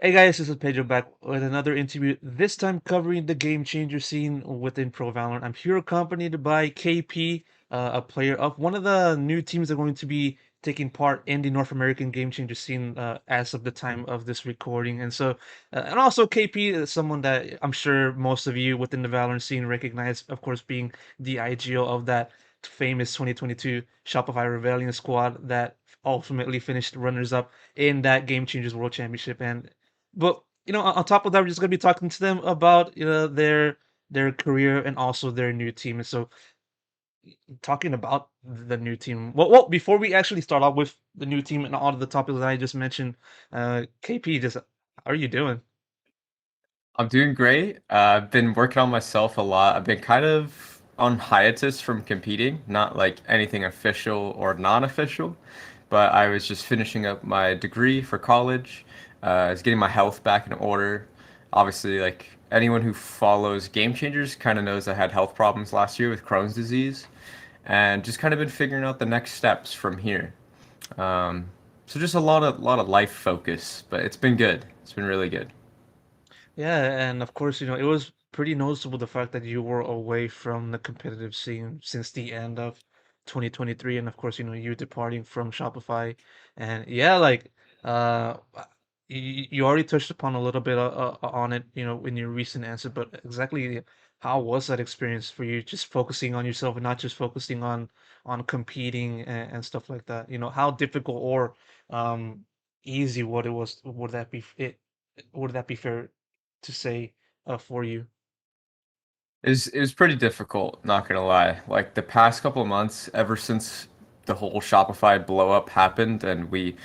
Hey guys, this is Pedro back with another interview, this time covering the game changer scene within Pro Valorant. I'm here accompanied by KP, a player of one of the new teams that are going to be taking part in the North American game changer scene as of the time of this recording. And also KP is someone that I'm sure most of you within the Valorant scene recognize, of course, being the IGL of that famous 2022 Shopify Rebellion squad that ultimately finished runners up in that Game Changers World Championship. But on top of that, we're just gonna be talking to them about their career and also their new team. And so, talking about the new team. Well, before we actually start off with the new team and all of the topics that I just mentioned, KP, just how are you doing? I'm doing great. I've been working on myself a lot. I've been kind of on hiatus from competing, not like anything official or non-official, but I was just finishing up my degree for college. I was getting my health back in order. Obviously, like anyone who follows Game Changers kind of knows I had health problems last year with Crohn's disease, and just kind of been figuring out the next steps from here. Um, so just a lot of life focus, but it's been good. It's been really good. Yeah, and of course, it was pretty noticeable the fact that you were away from the competitive scene since the end of 2023, and of course, you departing from Shopify, and yeah, like you already touched upon a little bit on it, in your recent answer, but exactly how was that experience for you, just focusing on yourself and not just focusing on competing and stuff like that? How difficult or um easy what it was would that be fair to say for you? It was pretty difficult, not gonna lie. Like the past couple of months, ever since the whole Shopify blow up happened and we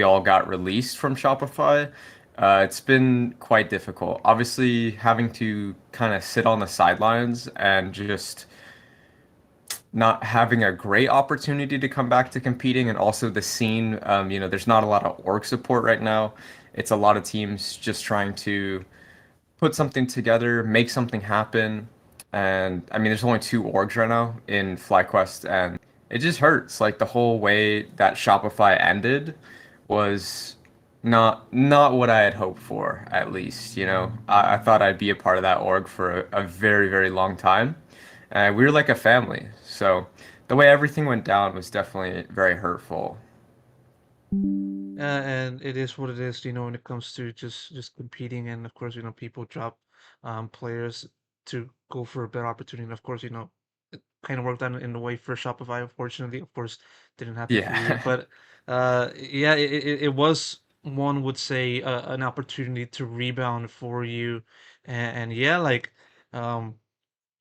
all got released from Shopify, it's been quite difficult. Obviously, having to kind of sit on the sidelines and just not having a great opportunity to come back to competing, and also the scene, there's not a lot of org support right now. It's a lot of teams just trying to put something together, make something happen. And I mean, there's only two orgs right now in FlyQuest, and it just hurts. Like the whole way that Shopify ended was not what I had hoped for, at least. I thought I'd be a part of that org for a very, very long time. And we were like a family. So the way everything went down was definitely very hurtful. And it is what it is, when it comes to just competing, and of course, people drop players to go for a better opportunity. And of course, it kind of worked out in the way for Shopify. Unfortunately, of course, didn't happen for you. Yeah. But yeah, it was, one would say, an opportunity to rebound for you. And yeah, like um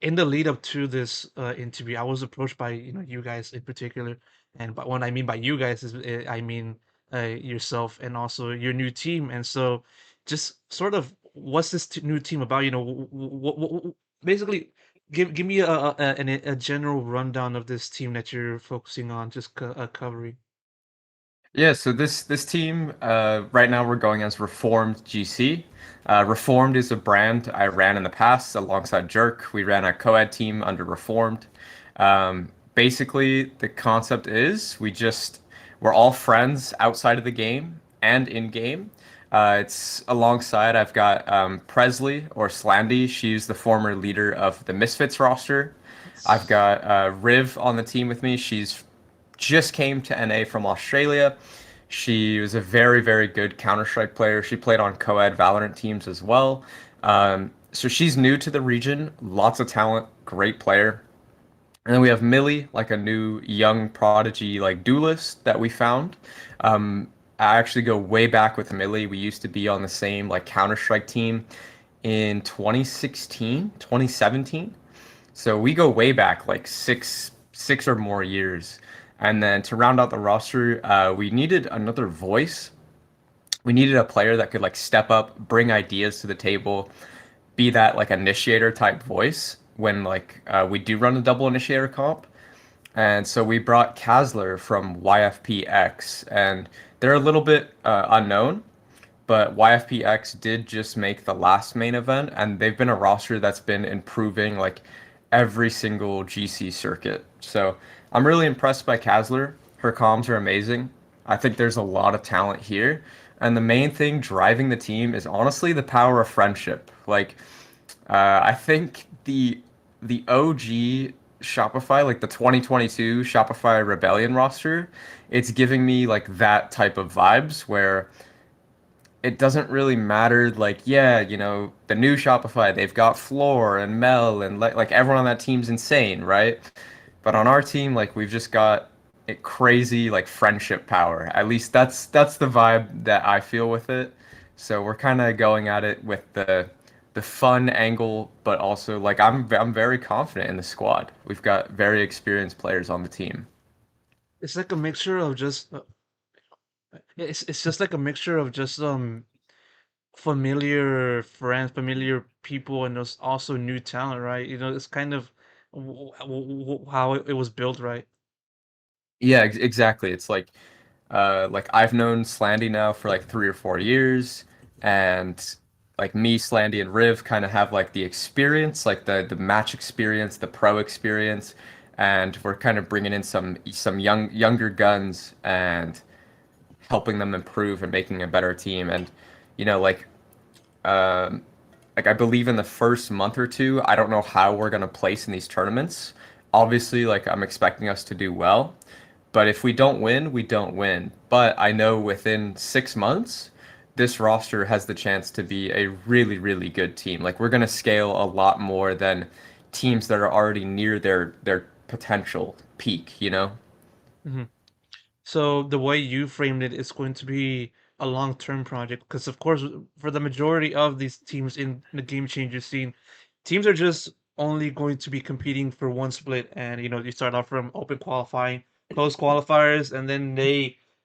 in the lead up to this interview, I was approached by you guys in particular, and but what I mean by you guys is I mean yourself and also your new team. And so, just sort of, what's this new team about? Basically, give me a general rundown of this team that you're focusing on, just covering. Yeah, so this team, right now we're going as Reformed GC. Reformed is a brand I ran in the past alongside Jerk. We ran a co-ed team under Reformed. Basically, the concept is we're all friends outside of the game and in game. It's alongside, I've got Presley or Slandy. She's the former leader of the Misfits roster. I've got Riv on the team with me. She's just came to NA from Australia. She was a very, very good Counter-Strike player. She played on co-ed Valorant teams as well. So she's new to the region, lots of talent, great player. And then we have Millie, like a new young prodigy, like duelist that we found. I actually go way back with Millie. We used to be on the same like Counter-Strike team in 2016, 2017. So we go way back, like six or more years. And then to round out the roster, we needed another voice. We needed a player that could like step up, bring ideas to the table, be that like initiator type voice when like we do run a double initiator comp. And so we brought Kasler from YFPX, and they're a little bit unknown, but YFPX did just make the last main event, and they've been a roster that's been improving like every single GC circuit. So I'm really impressed by Kasler. Her comms are amazing. I think there's a lot of talent here. And the main thing driving the team is honestly the power of friendship. Like, I think the OG Shopify, like the 2022 Shopify Rebellion roster, it's giving me like that type of vibes where it doesn't really matter. Like, yeah, the new Shopify, they've got Floor and Mel and like everyone on that team's insane, right? But on our team, like we've just got it crazy like friendship power. At least that's the vibe that I feel with it. So we're kind of going at it with the fun angle, but also like I'm very confident in the squad. We've got very experienced players on the team. It's like a mixture of just it's just like a mixture of just familiar friends, familiar people, and there's also new talent, right? It's kind of how it was built, right? Yeah, exactly. It's like I've known Slandy now for like 3 or 4 years, and like me, Slandy, and Riv kind of have like the experience, like the match experience, the pro experience, and we're kind of bringing in some younger guns and helping them improve and making a better team. And you know, um, like I believe in the first month or two, I don't know how we're gonna place in these tournaments. Obviously, like I'm expecting us to do well, but if we don't win, we don't win. But I know within 6 months, this roster has the chance to be a really, really good team. Like we're gonna scale a lot more than teams that are already near their potential peak, you know? Mhm. So the way you framed it is going to be a long-term project because, of course, for the majority of these teams in the game changer scene, teams are just only going to be competing for one split, and you start off from open qualifying, close qualifiers, and then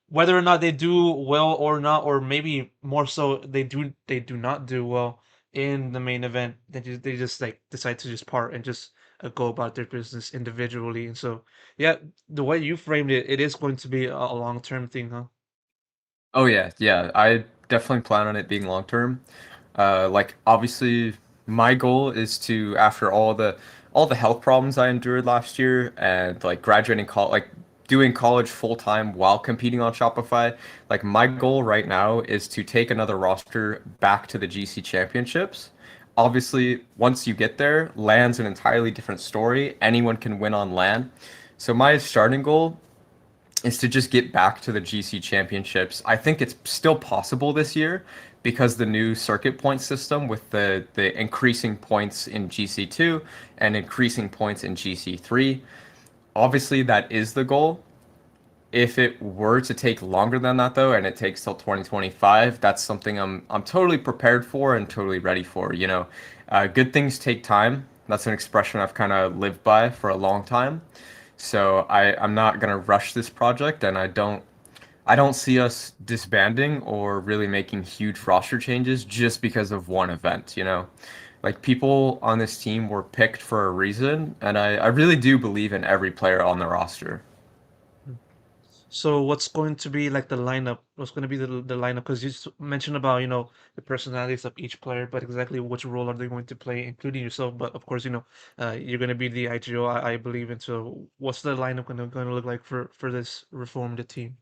whether or not they do well or not, or maybe more so, they do not do well in the main event. They just like decide to just part and just go about their business individually, and so. Yeah, the way you framed it, it is going to be a long-term thing, huh? Oh yeah, yeah. I definitely plan on it being long term. Like obviously my goal is to after all the health problems I endured last year and like graduating college like doing college full time while competing on Shopify, like my goal right now is to take another roster back to the GC championships. Obviously, once you get there, LAN's an entirely different story. Anyone can win on LAN. So my starting goal is to just get back to the GC championships. I think it's still possible this year because the new circuit point system with the increasing points in GC2 and increasing points in GC3. Obviously, that is the goal. If it were to take longer than that though, and it takes till 2025, that's something I'm totally prepared for and totally ready for. Good things take time. That's an expression I've kind of lived by for a long time. So I'm not gonna rush this project, and I don't see us disbanding or really making huge roster changes just because of one event. Like people on this team were picked for a reason, and I really do believe in every player on the roster. Mm. So what's going to be like the lineup? What's going to be the lineup? Because you mentioned about the personalities of each player, but exactly which role are they going to play, including yourself? But of course, you're going to be the IGO, I believe in. So what's the lineup going to look like for this reformed team?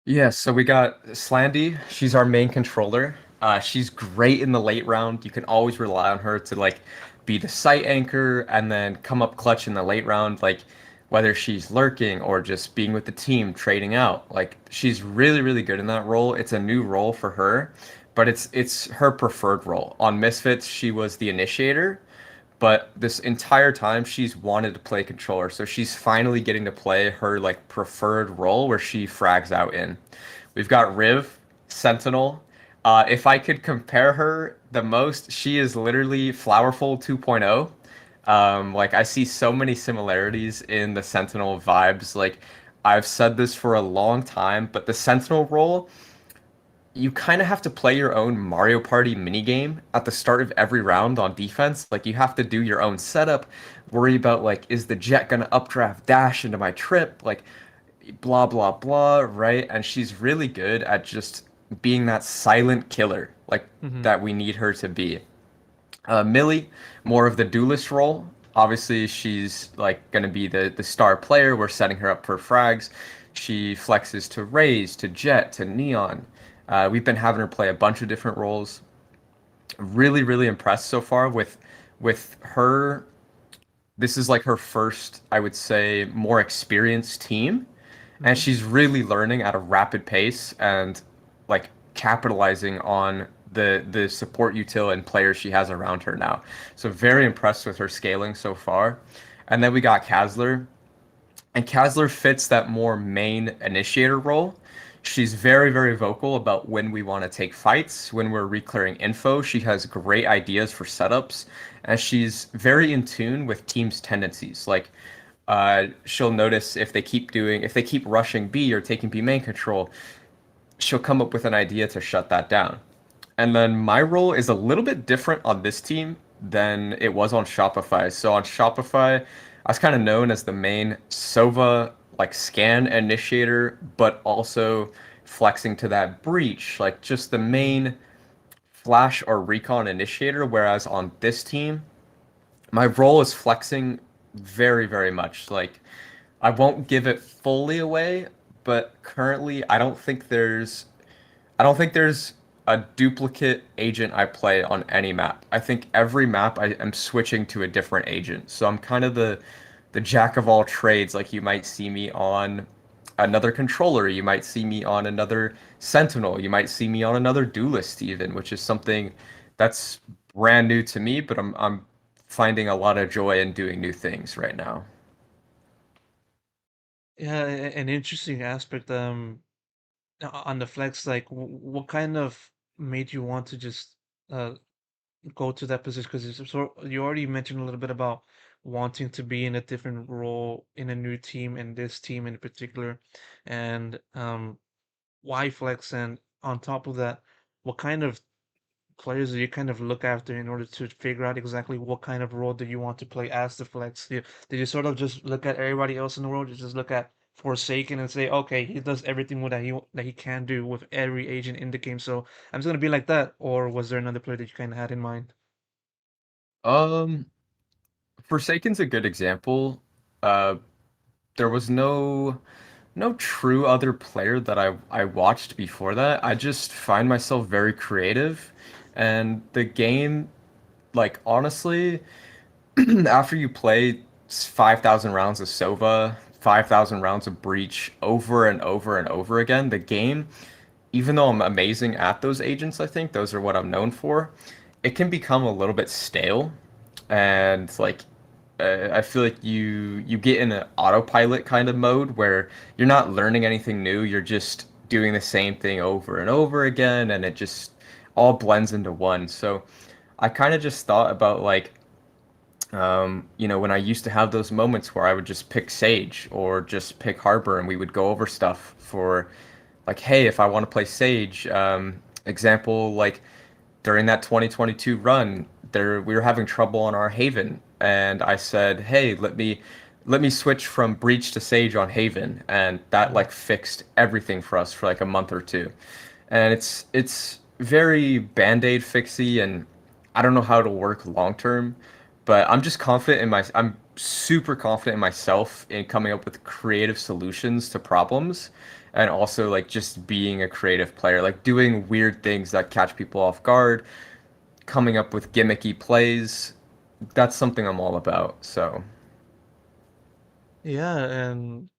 Yeah, so we got Slandy. She's our main controller. She's great in the late round. You can always rely on her to like be the site anchor and then come up clutch in the late round, like whether she's lurking or just being with the team, trading out. Like she's really, really good in that role. It's a new role for her, but it's her preferred role. On Misfits, she was the initiator, but this entire time she's wanted to play controller, so she's finally getting to play her like preferred role where she frags out in. We've got Riv, Sentinel. If I could compare her the most, she is literally Flowerful 2.0. Like I see so many similarities in the Sentinel vibes. Like I've said this for a long time, but the Sentinel role you kind of have to play your own Mario Party minigame at the start of every round on defense. Like you have to do your own setup, worry about like, is the jet gonna updraft dash into my trip? Like blah blah blah, right? And she's really good at just being that silent killer, like Mm-hmm. that we need her to be. Millie, more of the duelist role. Obviously, she's like going to be the star player. We're setting her up for frags. She flexes to Raze, to Jet, to Neon. We've been having her play a bunch of different roles. Really, really impressed so far with her. This is like her first, I would say, more experienced team, and Hmm. she's really learning at a rapid pace and like capitalizing on the support util and players she has around her now. So very impressed with her scaling so far. And then we got Kazler, and Kazler fits that more main initiator role. She's very, very vocal about when we want to take fights, when we're reclearing info. She has great ideas for setups, and she's very in tune with teams' tendencies. Like, she'll notice if they keep rushing B or taking B main control, she'll come up with an idea to shut that down. And then my role is a little bit different on this team than it was on Shopify. So on Shopify, I was kind of known as the main Sova like scan initiator, but also flexing to that breach, like just the Hmm. main flash or recon initiator. Whereas on this team, my role is flexing very, very much. Like I won't give it fully away, but currently I don't think there's a duplicate agent I play on any map. I think every map I am switching to a different agent. So I'm kind of the jack of all trades. Like you might see me on another controller, you might see me on another sentinel, you might see me on another duelist even, which is something that's brand new to me, but I'm finding a lot of joy in doing new things right now. Yeah, an interesting aspect. On the flex, like, what kind of made you want to just uh go to that position? Because so you already mentioned a little bit about wanting to be in a different role in a new team and this team in particular, and why flex? And on top of that, what kind of players do you kind of look after in order to figure out exactly what kind of role do you want to play as the flex? Did you sort of just look at everybody else in the world? You just look at Forsaken and say, okay, he does everything that he can do with every agent in the game, so I'm just gonna be like that. Or was there another player that you kind of had in mind? Um, Forsaken's a good example. Uh, there was no true other player that I watched before that. I just find myself very creative, and the game, like honestly, after you play 5,000 rounds of Sova, 5,000 rounds of Breach over and over and over again, the game, even though I'm amazing at those agents, I think those are what I'm known for, it can become a little bit stale, and like I feel like you get in an autopilot kind of mode where you're not learning anything new. You're just doing the same thing over and over again, and it just all blends into one. So I kind of just thought about like, when I used to have those moments where I would just pick Sage or just pick Harbor, and we would go over stuff for like, hey, if I want to play Sage, example like during that 2022 run, there we were having trouble on our Haven, and I said, "Hey, let me switch from Breach to Sage on Haven," and that Mm. like fixed everything for us for like a month or two. And it's very band-aid fixy, and I don't know how it'll work long term, but I'm super confident in myself in coming up with creative solutions to problems and also like just being a creative player, like doing weird things that catch people off guard, coming up with gimmicky plays. That's something I'm all about. So, Yeah, and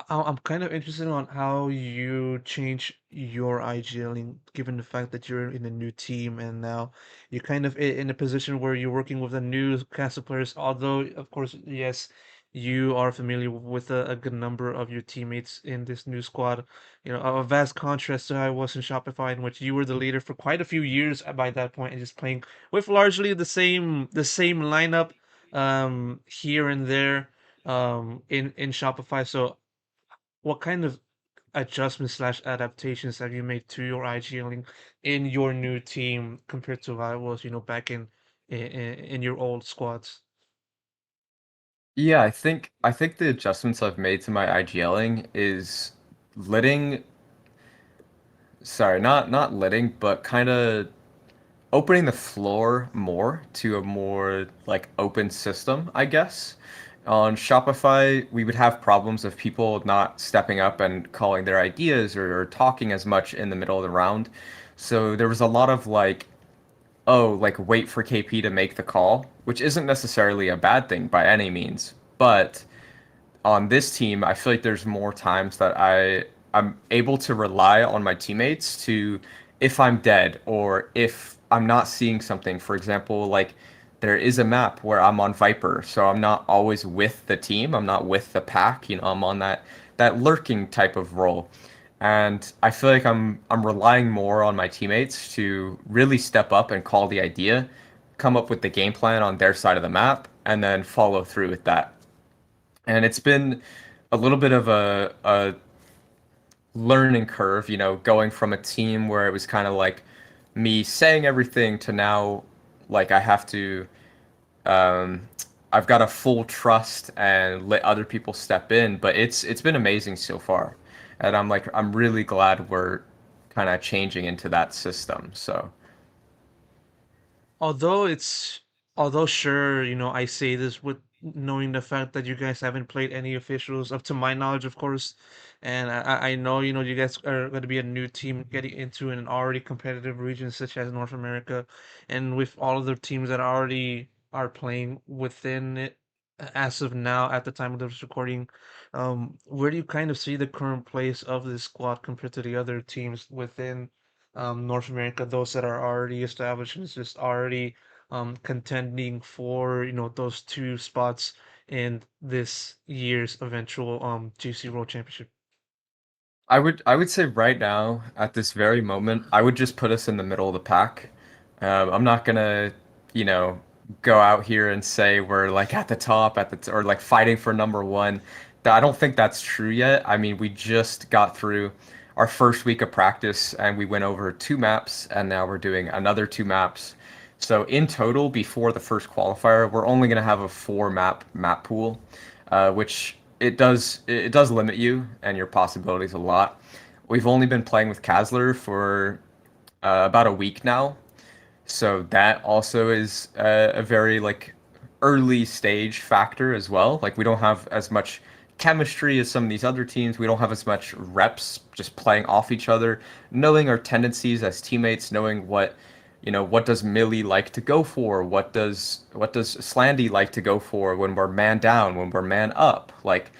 I'm kind of interested on how you change your IGLing, given the fact that you're in a new team and now you're kind of in a position where you're working with a new cast of players. Although, of course, yes, you are familiar with a good number of your teammates in this new squad. You know, a vast contrast to how I was in Shopify, in which you were the leader for quite a few years by that point, and just playing with largely the same lineup, here and there, in Shopify. So what kind of adjustments slash adaptations have you made to your IGLing in your new team compared to how it was, back in your old squads? yeah, I think the adjustments I've made to my IGLing is letting sorry, not letting, but kind of opening the floor more to a more like open system, I guess. On Shopify, we would have problems of people not stepping up and calling their ideas or talking as much in the middle of the round. So there was a lot of like, oh, like wait for KP to make the call, which isn't necessarily a bad thing by any means. But on this team, I feel like there's more times that I'm able to rely on my teammates to, if I'm dead or if I'm not seeing something. For example, like there is a map where I'm on Viper, so I'm not always with the team. I'm not with the pack. You know, I'm on that lurking type of role. And I feel like I'm relying more on my teammates to really step up and call the idea, come up with the game plan on their side of the map, and then follow through with that. And it's been a little bit of a learning curve, you know, going from a team where it was kind of like me saying everything to now like I have to um I've got a full trust and let other people step in, but it's been amazing so far. And I'm really glad we're kind of changing into that system. So although it's although sure, I say this with knowing the fact that you guys haven't played any officials up to my knowledge, of course, and I know you guys are going to be a new team getting into an already competitive region such as North America, and with all of the teams that already are playing within it as of now at the time of this recording, where do you kind of see the current place of this squad compared to the other teams within North America, those that are already established and just already contending for those two spots in this year's eventual GC World Championship. I would say right now, at this very moment, I would just put us in the middle of the pack. I'm not gonna, you know, go out here and say we're like at the top or like fighting for number one. I don't think that's true yet. I mean, we just got through our first week of practice and we went over 2 maps, and now we're doing another 2 maps. So in total, before the first qualifier, we're only gonna have a 4 map pool, which it does limit you and your possibilities a lot. We've only been playing with Kazler for about a week now, so that also is a very like early stage factor as well. Like we don't have as much chemistry as some of these other teams. We don't have as much reps just playing off each other, knowing our tendencies as teammates, knowing what does Millie like to go for? What does Slandy like to go for when we're man down, when we're man up? Like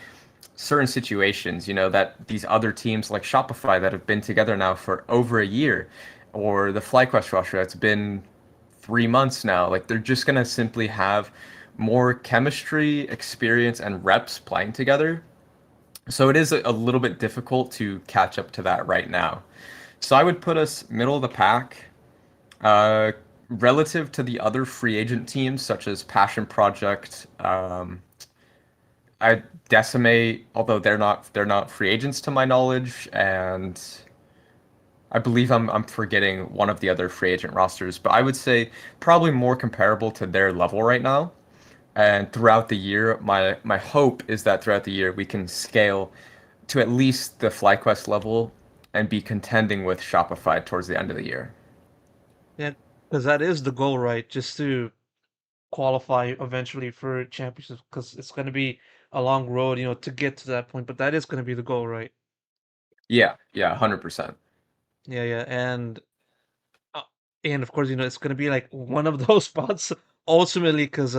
certain situations, that these other teams like Shopify that have been together now for over a year, or the FlyQuest Russia that's been 3 months now, like they're just gonna simply have more chemistry, experience, and reps playing together. So it is a little bit difficult to catch up to that right now. So I would put us middle of the pack, uh, relative to the other free agent teams such as Passion Project. I Decimate, although they're not free agents to my knowledge, and I believe I'm forgetting one of the other free agent rosters, but I would say probably more comparable to their level right now. And throughout the year, my hope is that throughout the year we can scale to at least the FlyQuest level and be contending with Shopify towards the end of the year. Yeah, because that is the goal, right? Just to qualify eventually for championships, because it's going to be a long road, to get to that point. But that is going to be the goal, right? Yeah, yeah, 100%. Yeah, yeah, Uh, and of course, it's gonna be like one of those spots ultimately, because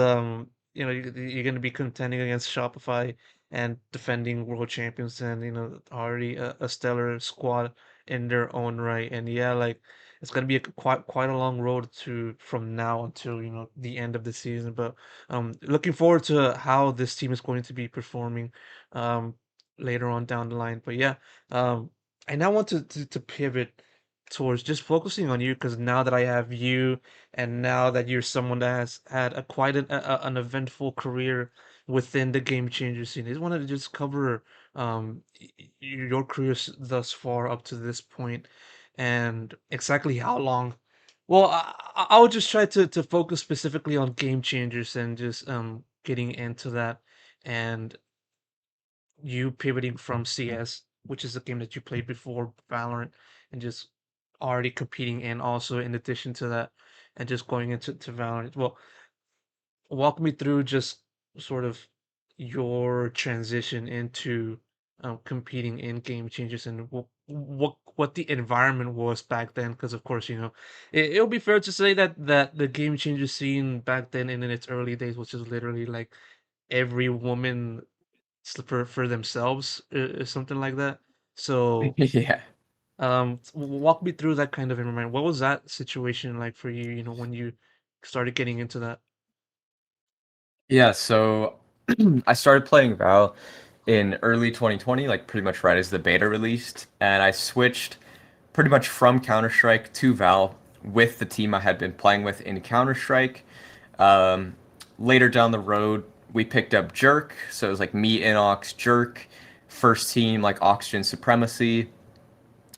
you're gonna be contending against Shopify and defending world champions, and already a stellar squad in their own right. And yeah, like it's gonna be quite a long road to from now until the end of the season. But looking forward to how this team is going to be performing um later on down the line. But yeah, um I now want to pivot towards just focusing on you, because now that I have you, and now that you're someone that has had quite an eventful career within the game changer scene, I just wanted to just cover your career thus far up to this point, and exactly how long. Well, I would just try to focus specifically on game changers and just getting into that, and you pivoting from CS, which is a game that you played before Valorant, and just already competing, and also in addition to that, and just going into Valorant. Well, walk me through just sort of your transition into competing in game changes and what the environment was back then. Because of course, it'll be fair to say that the game changer scene back then and in its early days was just literally like every woman for themselves, something like that. So Yeah. walk me through that kind of environment. What was that situation like for you? When you started getting into that. Yeah, so I started playing Val in early 2020, like pretty much right as the beta released, and I switched pretty much from Counter-Strike to Val with the team I had been playing with in Counter-Strike. Um, Later down the road, we picked up Jerk, so it was like me, Inox, Jerk, first team, like Oxygen Supremacy.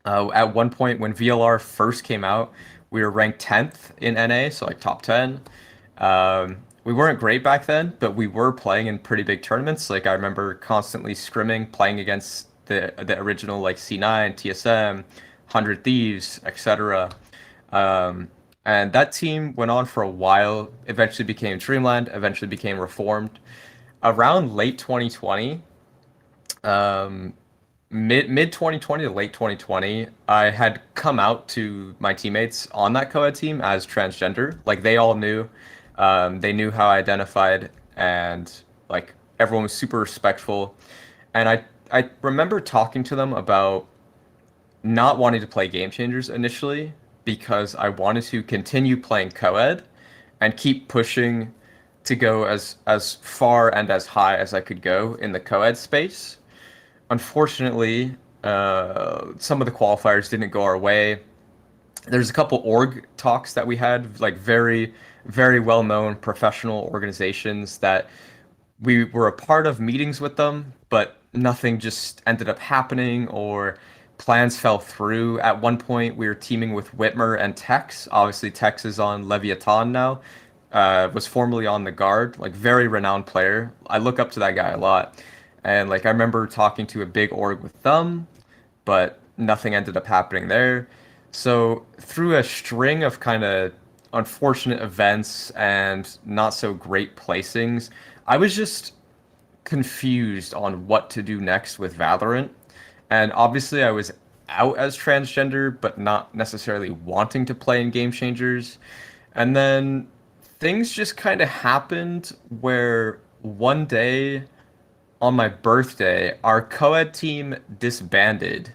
At one point, when VLR first came out, we were ranked 10th in NA, so like top 10. We weren't great back then, but we were playing in pretty big tournaments. Like I remember constantly scrimming, playing against the original like C9, TSM, 100 Thieves, etc. Um, and that team went on for a while. Eventually became Dreamland. Eventually became Reformed. Around late 2020, um, mid 2020 to late 2020, I had come out to my teammates on that co-ed team as transgender. Like they all knew, they knew how I identified, and like everyone was super respectful. And I remember talking to them about not wanting to play Game Changers initially because I wanted to continue playing co-ed and keep pushing to go as far and as high as I could go in the co-ed space. Unfortunately, some of the qualifiers didn't go our way. There's a couple org talks that we had, like very, very well-known professional organizations that we were a part of meetings with them, but nothing just ended up happening or plans fell through. At one point, we were teaming with Whitmer and Tex. Obviously, Tex is on Leviathan now. Was formerly on the guard, like very renowned player. I look up to that guy a lot. And like I remember talking to a big org with them, but nothing ended up happening there. So through a string of kind of unfortunate events and not so great placings, I was just confused on what to do next with Valorant. And obviously I was out as transgender, but not necessarily wanting to play in Game Changers. And then things just kind of happened where one day on my birthday, our co-ed team disbanded.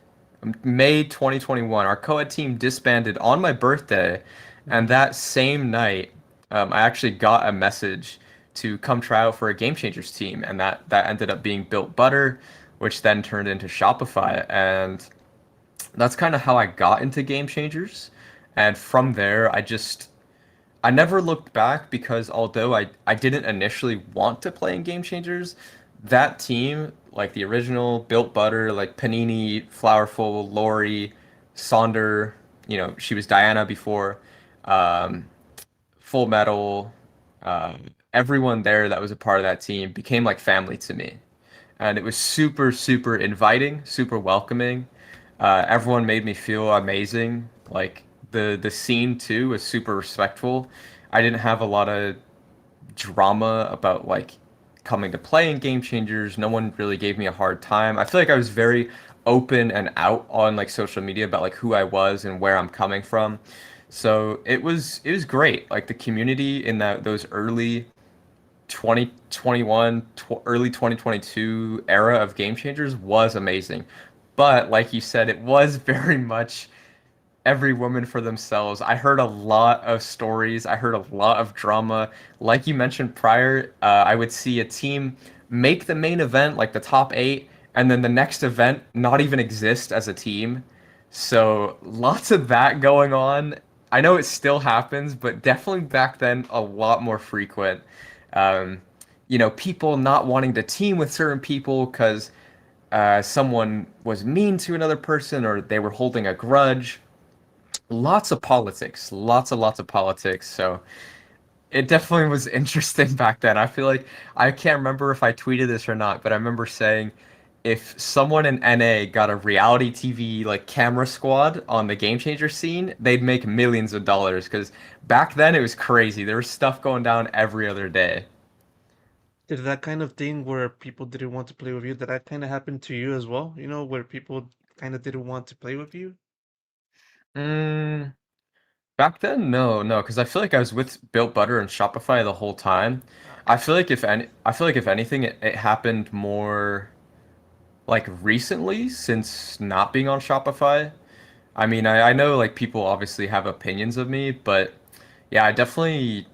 May 2021, our co-ed team disbanded on my birthday, and Mhm. that same night, I actually got a message to come try out for a Game Changers team, and that ended up being Built Butter, which then turned into Shopify, and that's kind of how I got into Game Changers. And from there, I never looked back because although I didn't initially want to play in Game Changers, that team, like the original Built Butter, like Panini, Flowerful, Lori, Sonder, she was Diana before, um, Full Metal, everyone there that was a part of that team became like family to me. And it was super, super inviting, super welcoming. Everyone made me feel amazing. Like the scene too was super respectful. I didn't have a lot of drama about like coming to play in Game Changers. No one really gave me a hard time. I feel like I was very open and out on like social media about like who I was and where I'm coming from. So it was great. Like the community in those early 2021, early 2022 era of Game Changers was amazing. But like you said, it was very much every woman for themselves. I heard a lot of stories. I heard a lot of drama. Like you mentioned prior, I would see a team make the main event, like the top eight, and then the next event not even exist as a team. So lots of that going on. I know it still happens, but definitely back then a lot more frequent. Um, People not wanting to team with certain people because someone was mean to another person or they were holding a grudge. Lots of politics, lots of politics. So it definitely was interesting back then. I feel like I can't remember if I tweeted this or not, but I remember saying if someone in NA got a reality TV like camera squad on the Game Changer scene, they'd make millions of dollars because back then it was crazy. There was stuff going down every other day. Did that kind of thing where people didn't want to play with you, did that kind of happen to you as well? You know, where people kind of didn't want to play with you? Mm, Back then, no, because I feel like I was with Built Butter and Shopify the whole time. Okay. I feel like if anything, it happened more like recently since not being on Shopify. I mean, I know like people obviously have opinions of me, but yeah, I definitely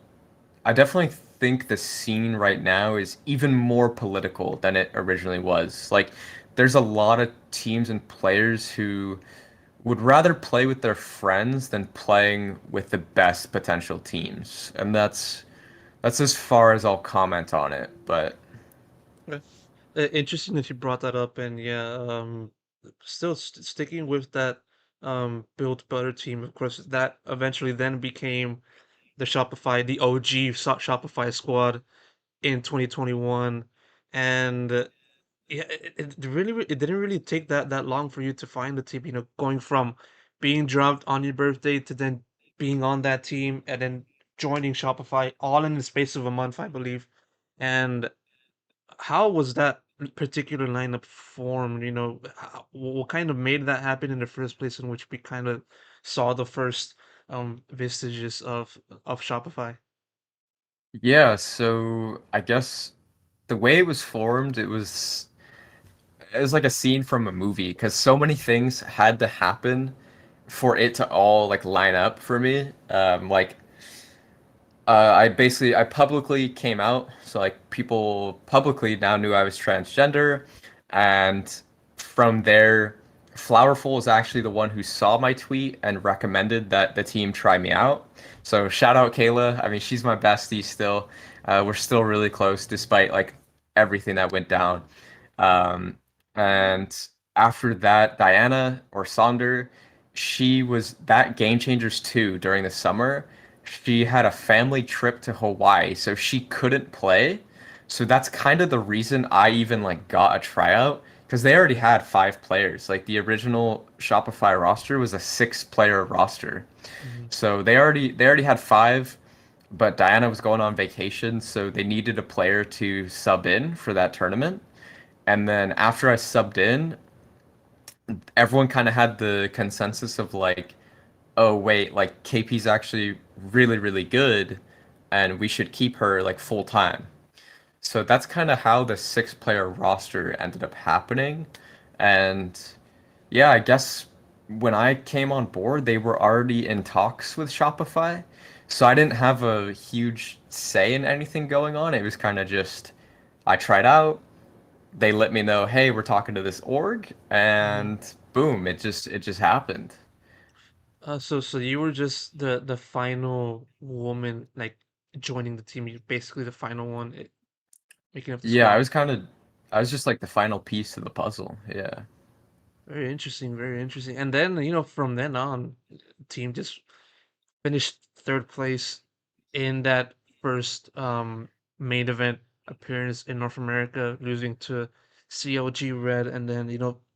think the scene right now is even more political than it originally was. Like, there's a lot of teams and players who would rather play with their friends than playing with the best potential teams. And that's as far as I'll comment on it. But Okay. Interesting that you brought that up, and yeah, still sticking with that build butter team. Of course, that eventually then became the OG Shopify squad in 2021, and yeah, it didn't really take that long for you to find the team. You know, going from being dropped on your birthday to then being on that team and then joining Shopify all in the space of a month, I believe. And how was that particular lineup formed? You know, what kind of made that happen in the first place, in which we kind of saw the first vestiges of Shopify? yeah, so I guess the way it was formed, it was like a scene from a movie because so many things had to happen for it to all like line up for me. I publicly came out, so like people publicly now knew I was transgender, and from there, Flowerful was actually the one who saw my tweet and recommended that the team try me out. So shout out Kayla. I mean, she's my bestie still. We're still really close despite like everything that went down. Um, and after that, Diana or Sonder, she was that Game Changers 2 during the summer. She had a family trip to Hawaii, so she couldn't play. So that's kind of the reason I even like got a tryout because they already had 5 players. Like the original Shopify roster was a 6 player roster. Hmm. So they already had 5, but Diana was going on vacation, so they needed a player to sub in for that tournament. And then after I subbed in, everyone kind of had the consensus of like, oh wait, like KP's actually really, really good, and we should keep her like full time. So that's kind of how the 6 player roster ended up happening. And yeah, I guess when I came on board, they were already in talks with Shopify. So I didn't have a huge say in anything going on. It was kind of just I tried out, they let me know, hey, we're talking to this org, Hmm. and boom, it just happened. So you were just the final woman, like joining the team. You're basically the final one making up the Yeah, squad. I was just like the final piece to the puzzle. Yeah. Very interesting, very interesting. And then, you know, from then on, team just finished third place in that first main event appearance in North America, losing to CLG Red, and then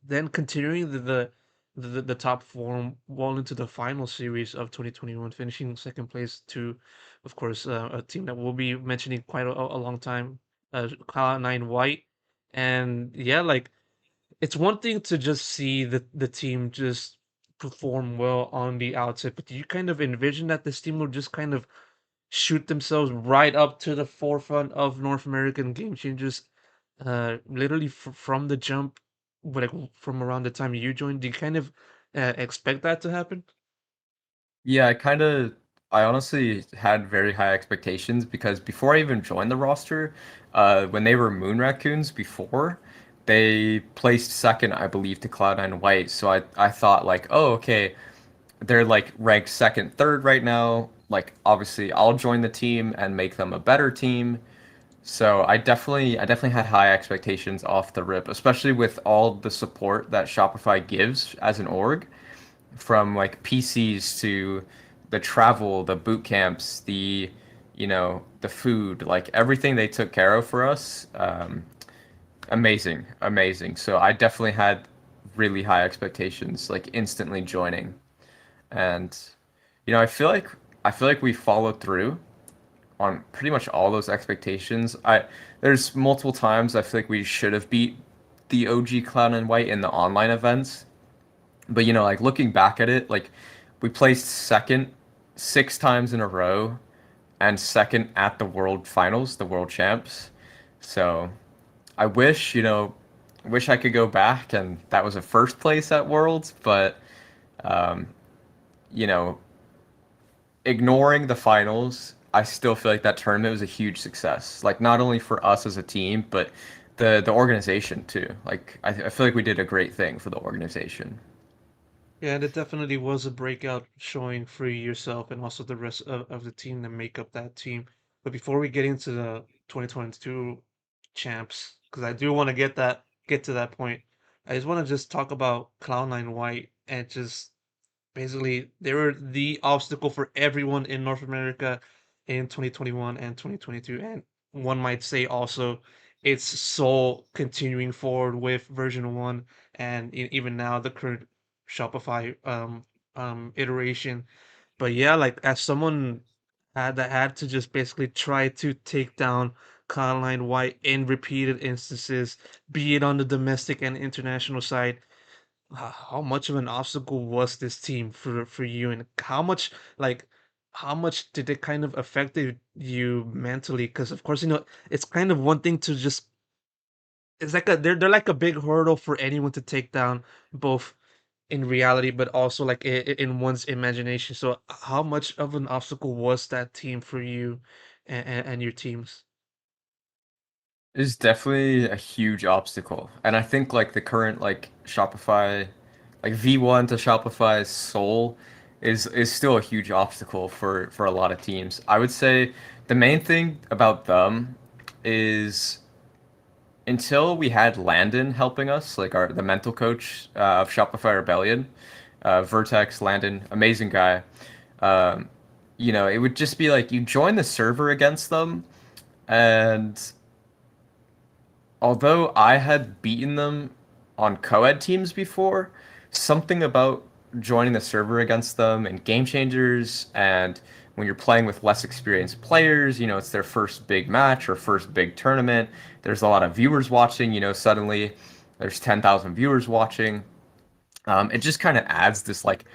then continuing the top form well into the final series of 2021, finishing second place to, of course, a team that we'll be mentioning quite a long time, Cloud9 White, and yeah, like it's one thing to just see the team just perform well on the outset, but do you kind of envision that this team will just kind of shoot themselves right up to the forefront of North American game changers, literally from the jump, like from around the time you joined? Do you kind of expect that to happen? Yeah, I honestly had very high expectations because before I even joined the roster, when they were Moon Raccoons before, they placed second, I believe, to Cloud9 White. So I thought like, oh, okay, they're like ranked second, third right now. Like obviously I'll join the team and make them a better team. So I definitely had high expectations off the rip, especially with all the support that Shopify gives as an org, from like PCs to the travel, the boot camps, the food, like everything they took care of for us. Amazing, amazing. So I definitely had really high expectations, like instantly joining. And I feel like we followed through on pretty much all those expectations. I There's multiple times I feel like we should have beat the OG Cloud9 White in the online events. But like looking back at it, like we placed second 6 times in a row and second at the World Finals, the World Champs. So I wish, wish I could go back and that was a first place at Worlds, but um, you know, ignoring the finals, I still feel like that tournament was a huge success. Like not only for us as a team, but the organization too. Like I feel like we did a great thing for the organization. Yeah, and it definitely was a breakout showing for yourself and also the rest of the team that make up that team. But before we get into the 2022 champs, because I do want to get to that point, I just want to just talk about Cloud9 White and just basically they were the obstacle for everyone in North America in 2021 and 2022, and one might say also its soul continuing forward with version 1 and even now the current Shopify iteration. But yeah, like as someone had to just basically try to take down Caroline White in repeated instances, be it on the domestic and international side, how much of an obstacle was this team for you, and like how much did it kind of affected you mentally? Because of course, it's kind of one thing to just it's like they're like a big hurdle for anyone to take down, both in reality but also like in one's imagination. So how much of an obstacle was that team for you and your teams? Is definitely a huge obstacle. And I think like the current like Shopify like V1 to Shopify's soul is still a huge obstacle for a lot of teams. I would say the main thing about them is until we had Landon helping us, like the mental coach of Shopify Rebellion, Vertex Landon, amazing guy. Um, it would just be like you join the server against them, and although I had beaten them on co-ed teams before, something about joining the server against them and game changers and when you're playing with less experienced players, it's their first big match or first big tournament. There's a lot of viewers watching, suddenly there's 10,000 viewers watching. It just kind of adds this like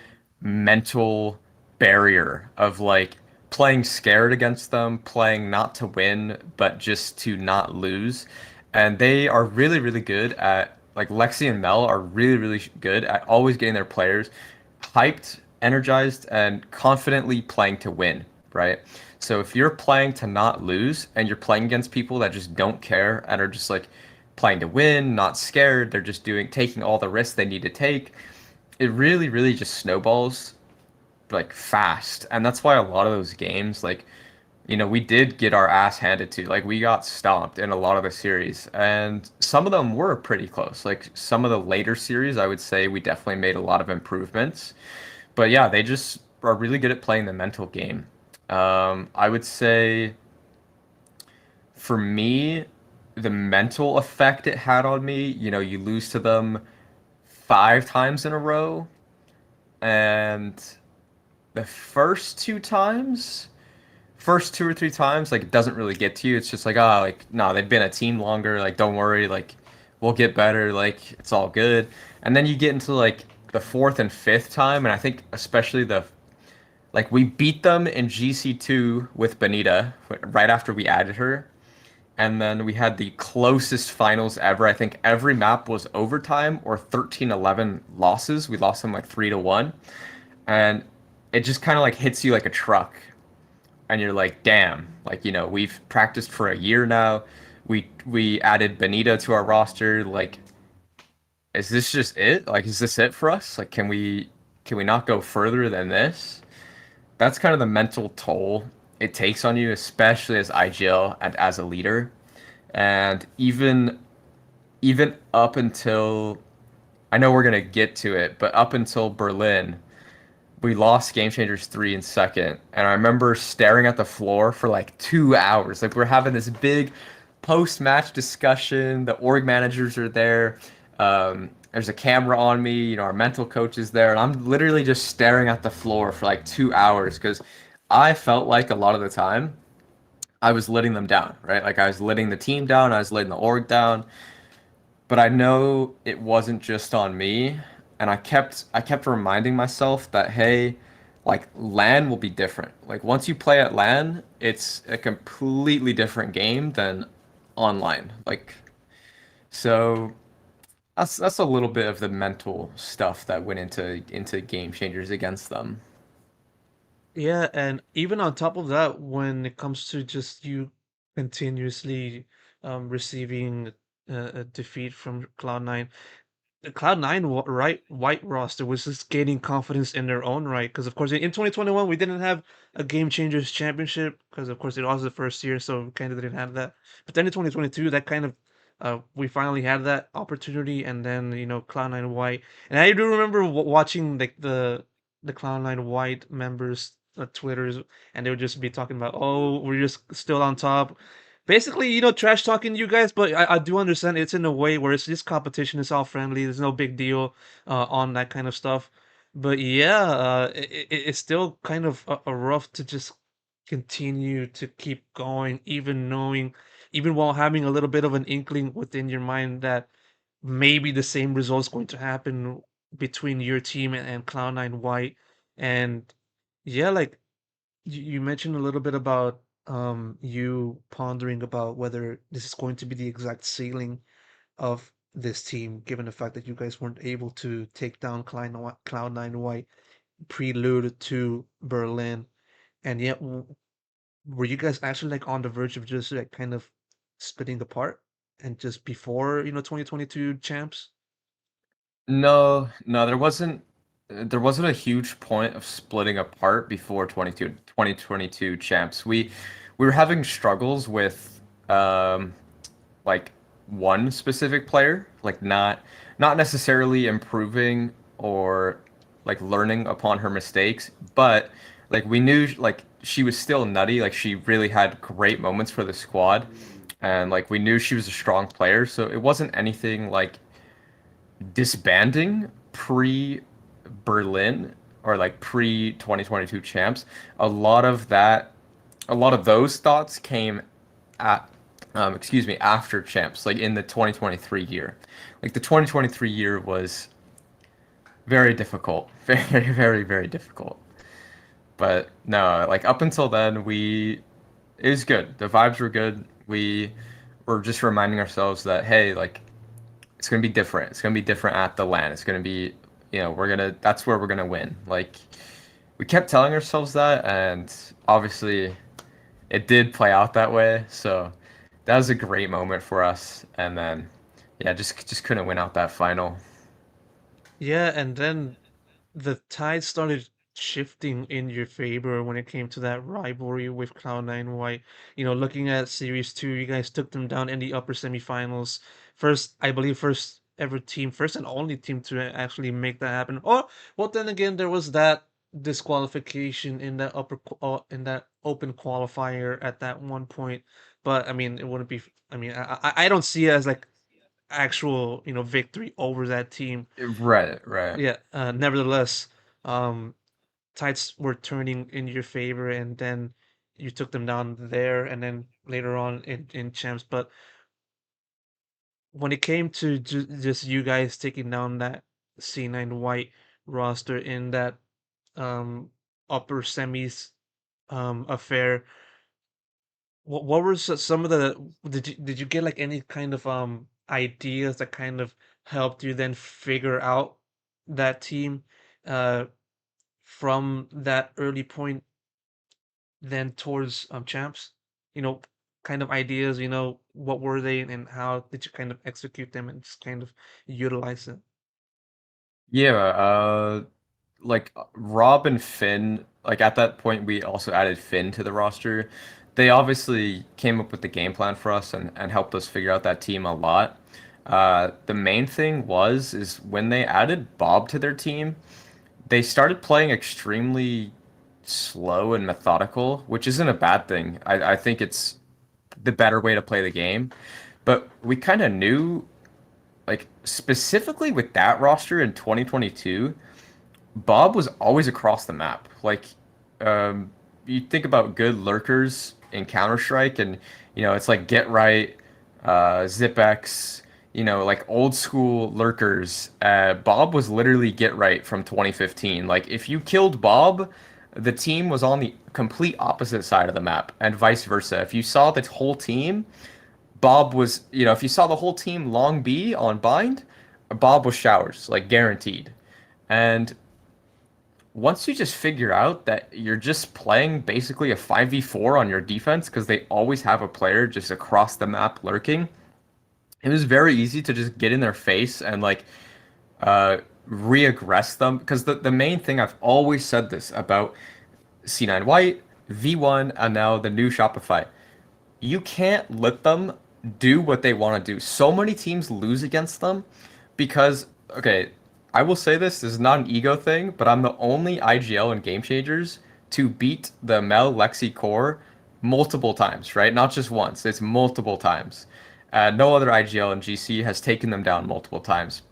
mental barrier of like playing scared against them, playing not to win, but just to not lose. And they are really, really good at like Lexi and Mel are really, really good at always getting their players hyped, energized, and confidently playing to win, right? So if you're playing to not lose and you're playing against people that just don't care and are just like playing to win, not scared, they're just taking all the risks they need to take, it really, really just snowballs like fast. And that's why a lot of those games, like, we did get our ass handed to. Like, we got stomped in a lot of the series. And some of them were pretty close. Like, some of the later series, I would say we definitely made a lot of improvements. But yeah, they just are really good at playing the mental game. I would say for me, the mental effect it had on me, you lose to them 5 times in a row. And the first 2 or 3 times, like it doesn't really get to you. It's just like, oh, like no, they've been a team longer. Like don't worry, like we'll get better. Like it's all good. And then you get into like the fourth and fifth time, and I think especially the like we beat them in GC2 with bENITA right after we added her. And then we had the closest finals ever. I think every map was overtime or 13-11 losses. We lost them like 3-1. And it just kind of like hits you like a truck. And you're like, damn, like, we've practiced for a year now. We added bENITA to our roster. Like, is this just it? Like, is this it for us? Like, can we not go further than this? That's kind of the mental toll it takes on you, especially as IGL and as a leader. And even up until I know we're gonna get to it, but up until Berlin, we lost Game Changers 3 in second. And I remember staring at the floor for like 2 hours. Like we're having this big post-match discussion. The org managers are there. There's a camera on me. Our mental coach is there. And I'm literally just staring at the floor for like 2 hours because I felt like a lot of the time I was letting them down, right? Like I was letting the team down, I was letting the org down, but I know it wasn't just on me, and I kept reminding myself that hey, like LAN will be different. Like once you play at LAN, it's a completely different game than online. Like so that's a little bit of the mental stuff that went into game changers against them. Yeah, and even on top of that, when it comes to just you continuously receiving a defeat from Cloud9, the Cloud9 right white roster was just gaining confidence in their own right. Because of course in 2021 we didn't have a Game Changers Championship because of course it was the first year, so we kind of didn't have that. But then in 2022, that kind of we finally had that opportunity, and then Cloud9 White, and I do remember watching like the Cloud9 White members' Twitters, and they would just be talking about, oh, we're just still on top, basically, trash talking you guys, but I do understand it's in a way where it's just competition, it's all friendly, there's no big deal on that kind of stuff. But yeah, it's still kind of a rough to just continue to keep going, even knowing, even while having a little bit of an inkling within your mind that maybe the same result's going to happen between your team and Cloud9 White. And yeah, like you mentioned a little bit about you pondering about whether this is going to be the exact ceiling of this team, given the fact that you guys weren't able to take down Cloud9 White prelude to Berlin, and yet were you guys actually like on the verge of just like kind of splitting apart and just before 2022 champs? No, no, there wasn't a huge point of splitting apart before 2022 champs. We were having struggles with like one specific player, like not necessarily improving or like learning upon her mistakes, but like we knew like she was still nutty, like she really had great moments for the squad, and like we knew she was a strong player, so it wasn't anything like disbanding pre Berlin or like pre 2022 champs. A lot of that, a lot of those thoughts came at, excuse me, after champs, like in the 2023 year. Like the 2023 year was very difficult, very, very, very difficult. But no, like up until then, it was good. The vibes were good. We were just reminding ourselves that, hey, like it's gonna be different. It's gonna be different at the LAN. It's gonna be, that's where we're gonna win. Like we kept telling ourselves that, and obviously it did play out that way. So that was a great moment for us. And then, yeah, just couldn't win out that final. Yeah, and then the tide started shifting in your favor when it came to that rivalry with Cloud9 White. Looking at Series 2, you guys took them down in the upper semifinals. First, I believe, first ever team, first and only team to actually make that happen. Oh, well, then again, there was that disqualification in that in that open qualifier at that one point. But I mean, it wouldn't be. I mean, I don't see it as like actual victory over that team. Right, right. Yeah, nevertheless, um, tides were turning in your favor, and then you took them down there, and then later on in champs. But when it came to just you guys taking down that C9 White roster in that upper semis affair, what were some of the did you get like any kind of ideas that kind of helped you then figure out that team uh from that early point then towards champs, you know kind of ideas, what were they, and how did you kind of execute them and just kind of utilize them? Yeah, like Rob and Finn, like at that point we also added Finn to the roster. They obviously came up with the game plan for us and helped us figure out that team a lot. The main thing is when they added Bob to their team, they started playing extremely slow and methodical, which isn't a bad thing. I think it's the better way to play the game. But we kind of knew, like specifically with that roster in 2022, Bob was always across the map. Like, um, you think about good lurkers in Counter Strike, and it's like Get Right, ZipX, like old school lurkers. Bob was literally Get Right from 2015. Like if you killed Bob, the team was on the complete opposite side of the map, and vice versa. If you saw the whole team, Bob was, if you saw the whole team long B on bind, Bob was showers, like guaranteed. And once you just figure out that you're just playing basically a 5v4 on your defense because they always have a player just across the map lurking, it was very easy to just get in their face and like uh re-aggress them because the main thing I've always said this about C9 White, V1, and now the new Shopify. You can't let them do what they want to do. So many teams lose against them because, okay, I will say this is not an ego thing, but I'm the only IGL in Game Changers to beat the Mel Lexi core multiple times, right? Not just once, it's multiple times. No other IGL in GC has taken them down multiple times.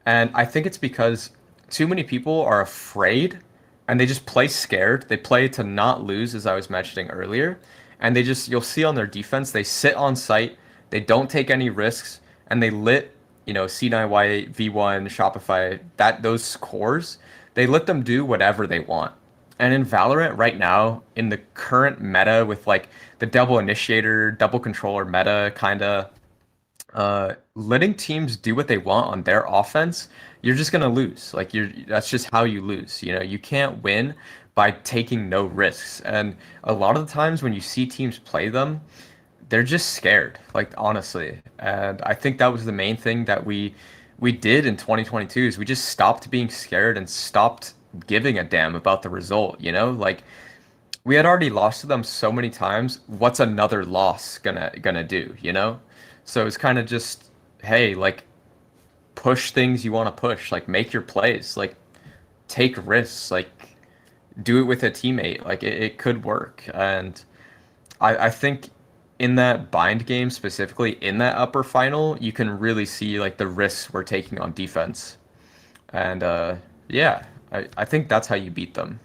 And I think it's because too many people are afraid and they just play scared. They play to not lose, as I was mentioning earlier. And they just, you'll see on their defense, they sit on site, they don't take any risks, and they lit, C9Y, V1, Shopify, those cores, they let them do whatever they want. And in Valorant right now, in the current meta with like the double initiator, double controller meta kind of letting teams do what they want on their offense, you're just gonna lose. Like that's just how you lose. You can't win by taking no risks. And a lot of the times when you see teams play them, they're just scared, like honestly. And I think that was the main thing that we did in 2022 is we just stopped being scared and stopped giving a damn about the result. Like we had already lost to them so many times. What's another loss gonna do? So it's kind of just, hey, like push things you want to push, like make your plays, like take risks, like do it with a teammate. Like it could work. And I think in that bind game specifically, in that upper final, you can really see like the risks we're taking on defense. And yeah, I think that's how you beat them.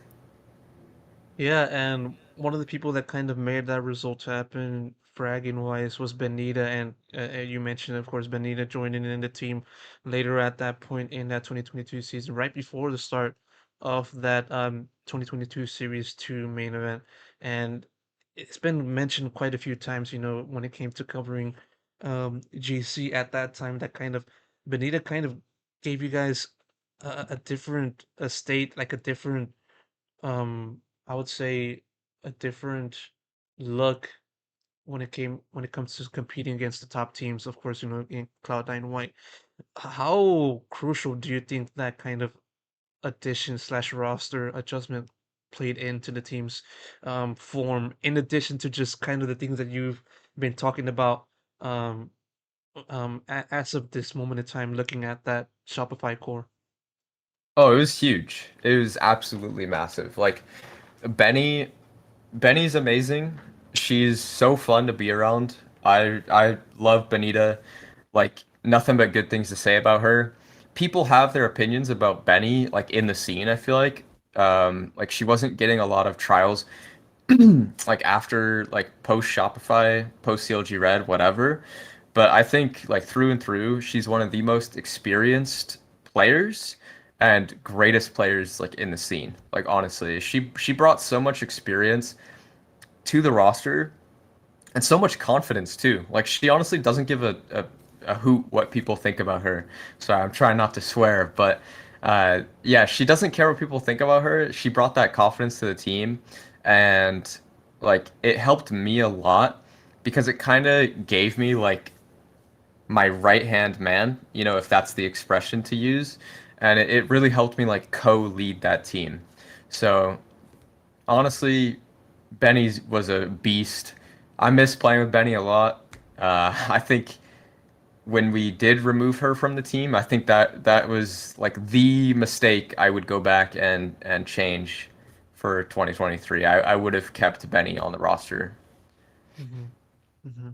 Yeah, and one of the people that kind of made that result happen, fragging wise, was bENITA, and you mentioned, of course, bENITA joining in the team later at that point in that 2022 season, right before the start of that 2022 Series 2 main event. And it's been mentioned quite a few times, when it came to covering GC at that time, that kind of bENITA kind of gave you guys a different a state, like a different I would say a different look when it comes to competing against the top teams, of course, in Cloud9 White. How crucial do you think that kind of addition slash roster adjustment played into the team's form, in addition to just kind of the things that you've been talking about um, as of this moment in time, looking at that Shopify core? Oh, it was huge. It was absolutely massive. Like Benny Benny's amazing. She's so fun to be around. I love bENITA. Like nothing but good things to say about her. People have their opinions about Benny, like in the scene, I feel like she wasn't getting a lot of trials like after like post Shopify, post CLG Red, whatever. But I think like through and through, she's one of the most experienced players and greatest players like in the scene. Like honestly, she brought so much experience to the roster and so much confidence too. Like she honestly doesn't give a hoot what people think about her. Sorry, I'm trying not to swear, but yeah, she doesn't care what people think about her. She brought that confidence to the team, and like it helped me a lot because it kind of gave me like my right hand man, if that's the expression to use, and it really helped me like co-lead that team. So honestly, Benny was a beast. I miss playing with Benny a lot. I think when we did remove her from the team, I think that was like the mistake I would go back and change for 2023. I would have kept Benny on the roster. Hmm. Hmm.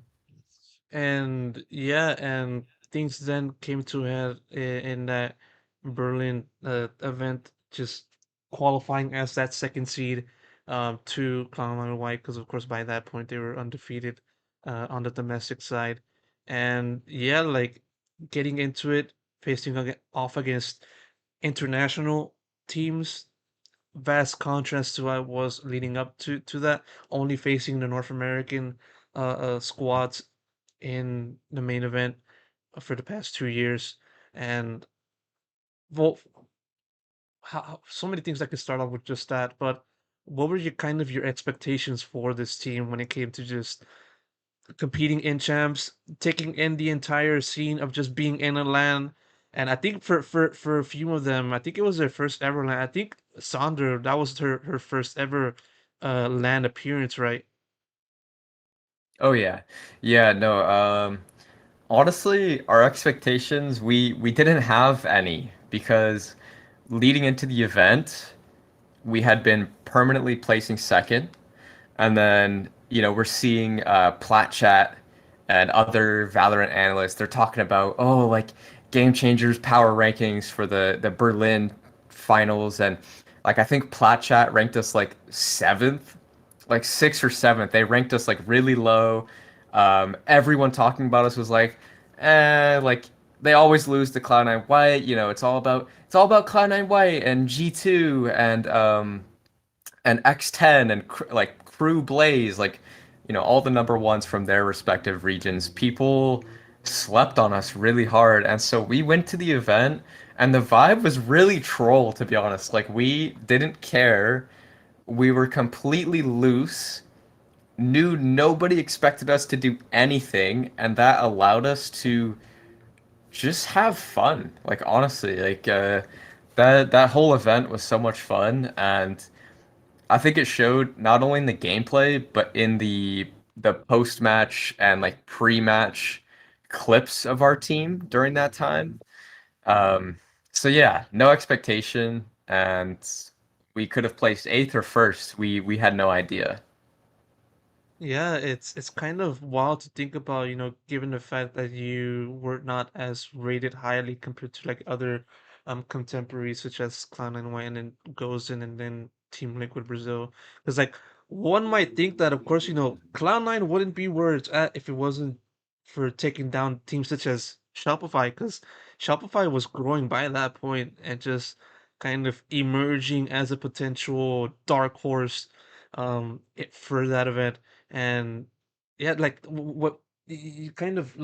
And yeah, and things then came to a head in that Berlin event, just qualifying as that second seed. to Cloud9 White because, of course, by that point they were undefeated on the domestic side, and yeah, like getting into it, facing off against international teams, vast contrast to what I was leading up to that, only facing the North American squads in the main event for the past 2 years, and well, so many things I could start off with just that, but what were your kind of your expectations for this team when it came to just competing in champs, taking in the entire scene of just being in a LAN? And I think for a few of them, I think it was their first ever LAN. I think Sandra, that was her first ever LAN appearance, right? Oh yeah. Yeah, no, honestly, our expectations, we didn't have any because leading into the event, we had been permanently placing second. And then, we're seeing Plat Chat and other Valorant analysts. They're talking about, oh, like game changers power rankings for the Berlin finals. And like, I think Plat Chat ranked us like seventh, like sixth or seventh. They ranked us like really low. Everyone talking about us was like, like they always lose to Cloud9 White. It's all about Cloud9 White and G2 and X10 and like Crew Blaze, like all the number ones from their respective regions. People slept on us really hard, and so we went to the event, and the vibe was really troll, to be honest. Like we didn't care. We were completely loose. Knew nobody expected us to do anything, and that allowed us to just have fun. Like honestly, like that whole event was so much fun, and I think it showed not only in the gameplay, but in the post-match and like pre-match clips of our team during that time. Um, so yeah, no expectation, and we could have placed eighth or first. We had no idea. Yeah, it's kind of wild to think about, given the fact that you were not as rated highly compared to like other contemporaries such as Cloud9 White and then Gozen and then Team Liquid Brazil. Because like one might think that of course, Cloud9 wouldn't be where it's at if it wasn't for taking down teams such as Shopify, because Shopify was growing by that point and just kind of emerging as a potential dark horse for that event. And yeah, like what you kind of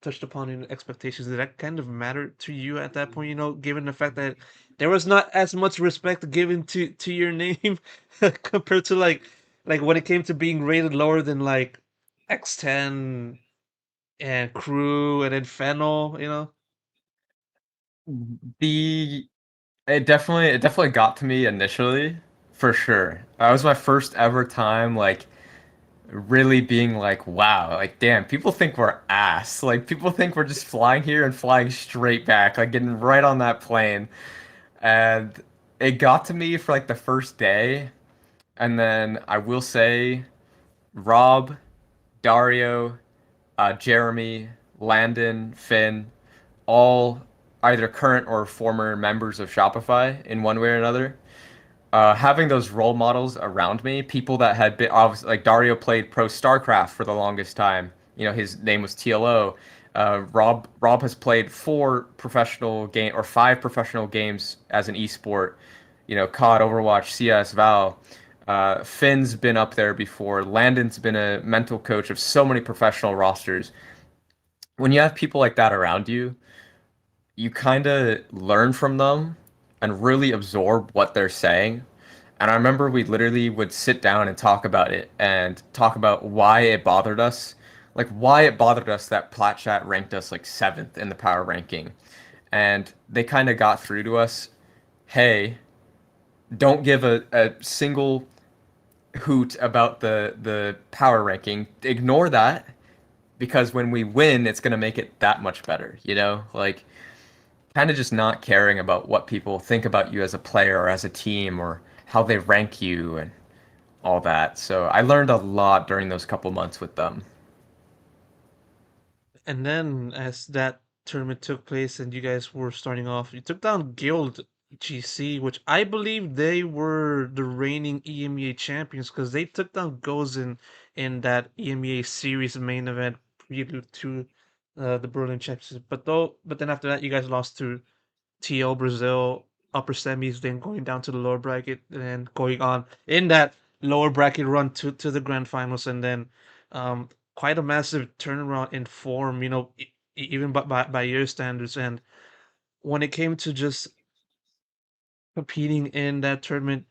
touched upon in expectations. Did that kind of matter to you at that point? Given the fact that there was not as much respect given to your name compared to like when it came to being rated lower than like X10 and Crew and then Fennel. The it definitely got to me initially, for sure. That was my first ever time like really being like, wow, like damn, people think we're ass. Like people think we're just flying here and flying straight back, like getting right on that plane. And it got to me for like the first day. And then I will say Rob, Dario, Jeremy, Landon, Finn, all either current or former members of Shopify in one way or another. Having those role models around me, people that had been obviously like Dario played pro StarCraft for the longest time. His name was TLO. Rob has played five professional games as an esport. COD, Overwatch, CS, Val. Finn's been up there before. Landon's been a mental coach of so many professional rosters. When you have people like that around you, you kind of learn from them and really absorb what they're saying. And I remember we literally would sit down and talk about it and talk about why it bothered us. Like why it bothered us that Platchat ranked us like seventh in the power ranking. And they kind of got through to us, hey, don't give a single hoot about the power ranking. Ignore that because when we win, it's gonna make it that much better, Like kind of just not caring about what people think about you as a player or as a team or how they rank you and all that. So I learned a lot during those couple months with them. And then as that tournament took place and you guys were starting off, you took down Guild. GC, which I believe they were the reigning EMEA champions because they took down Gozen in that EMEA series main event prelude to the Berlin Championship. But then after that, you guys lost to TL Brazil upper semis, then going down to the lower bracket, and then going on in that lower bracket run to the grand finals, and then quite a massive turnaround in form. Even by your standards, and when it came to just competing in that tournament,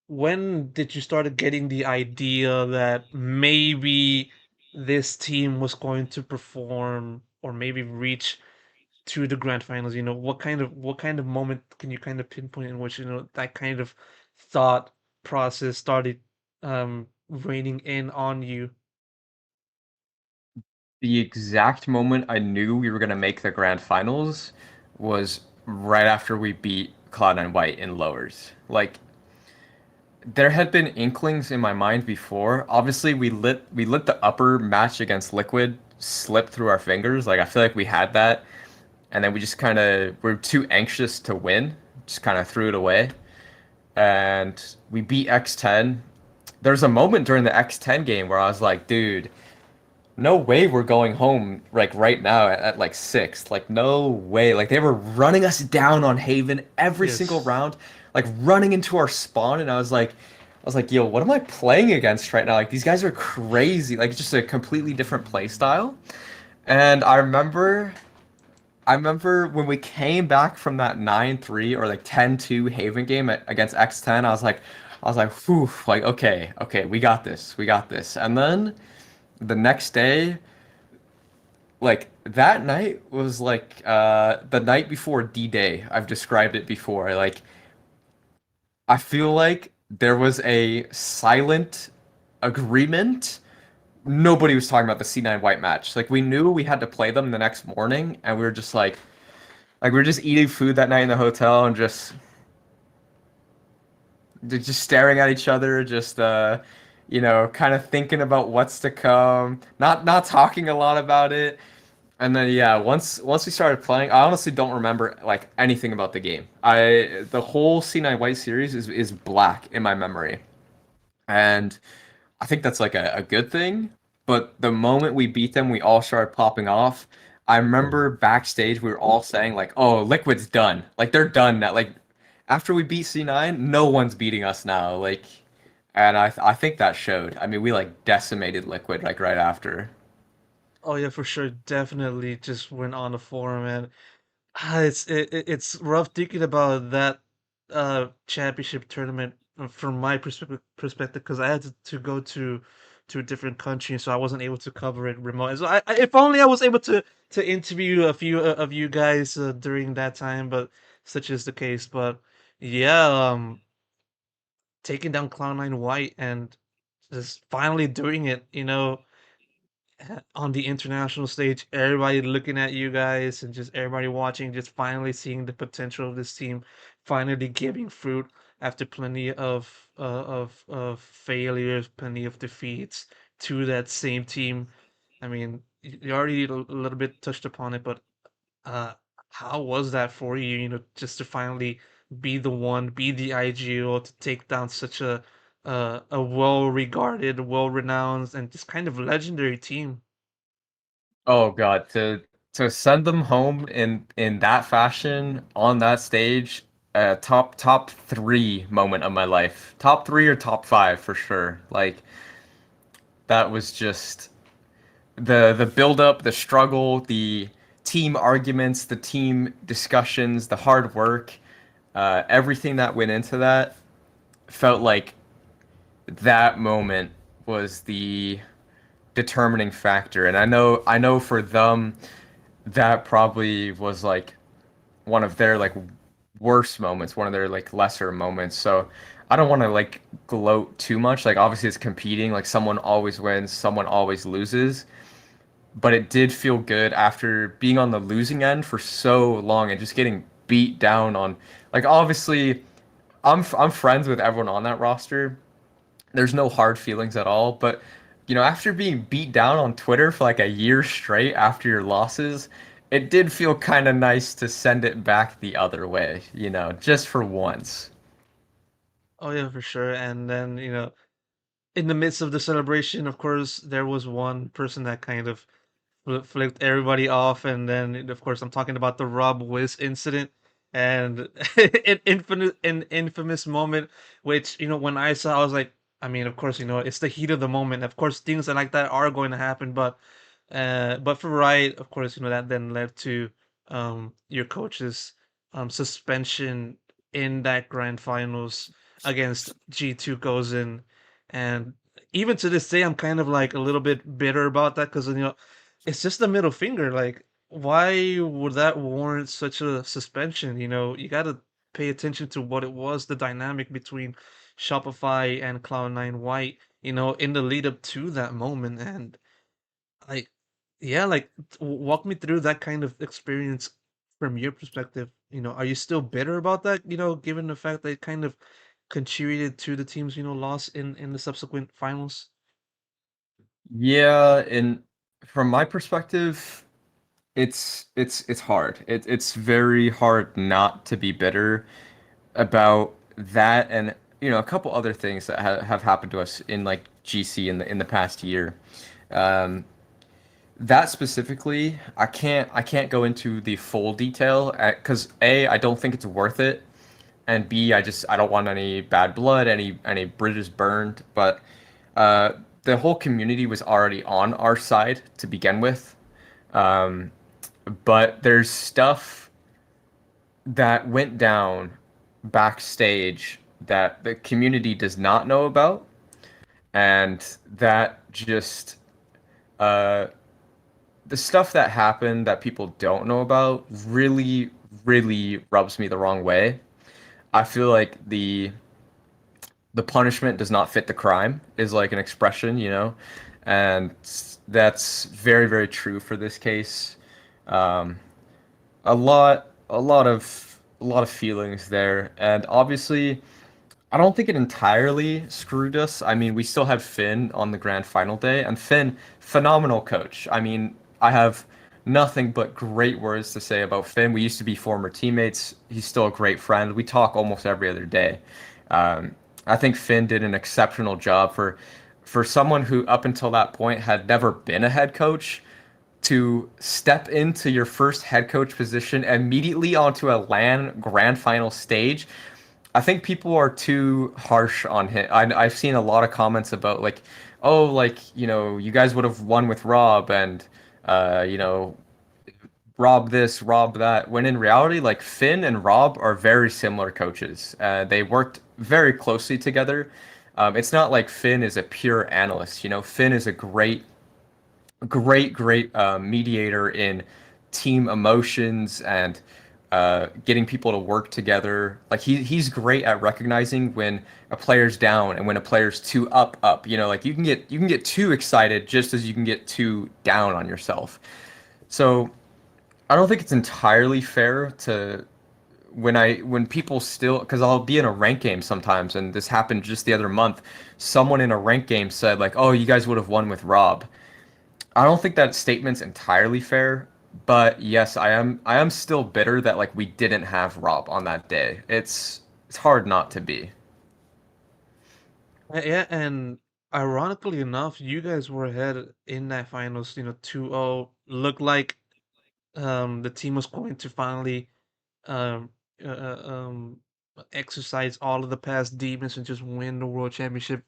when did you start getting the idea that maybe this team was going to perform or maybe reach to the grand finals? What kind of moment can you kind of pinpoint in which that kind of thought process started raining in on you? The exact moment I knew we were gonna make the grand finals was right after we beat Cloud9 White in lowers. Like there had been inklings in my mind before. Obviously, we lit the upper match against Liquid slip through our fingers. Like I feel like we had that, and then we just kind of were too anxious to win, just kind of threw it away. And we beat X10. There's a moment during the X10 game where I was like, dude, no way we're going home like right now at like sixth. Like no way. Like they were running us down on Haven every single Yes. round, like running into our spawn, and I was like, yo, what am I playing against right now? Like these guys are crazy. Like it's just a completely different play style. And I remember when we came back from that 9-3 or like 10-2 Haven game against X10, I was like, whew, like okay, we got this. We got this. And then the next day, like that night was like the night before D-Day. I've described it before. Like I feel like there was a silent agreement. Nobody was talking about the C9 White match. Like we knew we had to play them the next morning, and we were just like we were just eating food that night in the hotel and just staring at each other, just kind of thinking about what's to come, not talking a lot about it. And then yeah, once we started playing, I honestly don't remember like anything about the game. The whole C9 White series is black in my memory. And I think that's like a good thing. But the moment we beat them, we all started popping off. I remember backstage we were all saying like, "Oh, Liquid's done. Like they're done now. Like after we beat C9, no one's beating us now." Like, and I think that showed. I mean, we like decimated Liquid like right after. Oh yeah, for sure. Definitely just went on the forum, and it's rough thinking about that championship tournament from my perspective because I had to go to a different country, so I wasn't able to cover it remote. So if only I was able to interview a few of you guys during that time, but such is the case. But yeah, taking down Cloud9 White and just finally doing it, on the international stage, everybody looking at you guys and just everybody watching, just finally seeing the potential of this team, finally giving fruit after plenty of failures, plenty of defeats to that same team. I mean, you already a little bit touched upon it, but uh, how was that for you? Just to finally be the one, be the IGO to take down such a well-regarded, well-renowned, and just kind of legendary team. Oh God, to send them home in that fashion on that stage, top three moment of my life. Top three or top five for sure. Like that was just the build up, the struggle, the team arguments, the team discussions, the hard work, everything that went into that felt like that moment was the determining factor. And I know for them that probably was like one of their like worst moments, one of their like lesser moments. So I don't want to like gloat too much. Like obviously it's competing, like someone always wins, someone always loses. But it did feel good after being on the losing end for so long and just getting beat down on like obviously I'm friends with everyone on that roster. There's no hard feelings at all, but after being beat down on Twitter for like a year straight after your losses, it did feel kind of nice to send it back the other way, you know, just for once. Oh yeah, for sure. And then, in the midst of the celebration, of course, there was one person that kind of flipped everybody off, and then of course I'm talking about the rob-wiz incident, and an infamous moment, which when I saw, I was like, I mean, of course, it's the heat of the moment. Of course, things like that are going to happen, but for Riot, of course, that then led to your coach's suspension in that grand finals against G2 Gozen, and even to this day, I'm kind of like a little bit bitter about that because it's just a middle finger. Like, why would that warrant such a suspension? You got to pay attention to what it was, the dynamic between Shopify and Cloud9 White, in the lead up to that moment. And like, yeah, like, walk me through that kind of experience from your perspective. Are you still bitter about that, given the fact that it kind of contributed to the team's, loss in the subsequent finals? Yeah, and from my perspective, it's hard. It's very hard not to be bitter about that, and a couple other things that have happened to us in like GC in the past year. Um, that specifically, I can't go into the full detail because A, I don't think it's worth it, and B, I don't want any bad blood, any bridges burned. But uh, the whole community was already on our side to begin with. Um, but there's stuff that went down backstage that the community does not know about, and that just uh, the stuff that happened that people don't know about really, really rubs me the wrong way. I feel like the punishment does not fit the crime is like an expression, and that's very, very true for this case. Um, a lot of feelings there, and obviously I don't think it entirely screwed us. I mean, we still had Finn on the grand final day, and Finn, phenomenal coach. I mean, I have nothing but great words to say about Finn. We used to be former teammates. He's still a great friend. We talk almost every other day. Um, I think Finn did an exceptional job for someone who up until that point had never been a head coach to step into your first head coach position immediately onto a LAN grand final stage. I think people are too harsh on him. I've seen a lot of comments about like, oh, like, you guys would have won with Rob and, uh, you know, Rob this, Rob that. When in reality, like Finn and Rob are very similar coaches. They worked very closely together. It's not like Finn is a pure analyst. Finn is a great mediator in team emotions and getting people to work together. Like he's great at recognizing when a player's down and when a player's too up. Like you can get too excited just as you can get too down on yourself. So I don't think it's entirely fair to when people still, because I'll be in a rank game sometimes, and this happened just the other month. Someone in a rank game said like, "Oh, you guys would have won with Rob." I don't think that statement's entirely fair, but yes, I am still bitter that like we didn't have Rob on that day. It's hard not to be. Yeah, and ironically enough, you guys were ahead in that finals, 2-0. Looked like the team was going to finally um uh, uh, um exercise all of the past demons and just win the world championship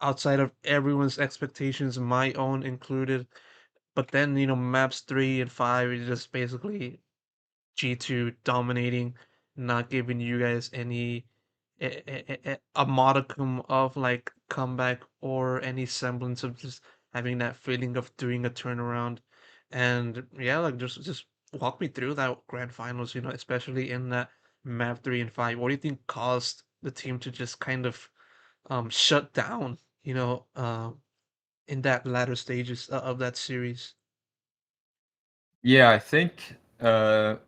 outside of everyone's expectations, my own included. But then, maps 3 and 5 is just basically G2 dominating, not giving you guys any a modicum of like comeback or any semblance of just having that feeling of doing a turnaround. And yeah, like just walk me through that grand finals, especially in that map 3 and 5. What do you think caused the team to just kind of shut down, in that latter stages of that series? Yeah, I think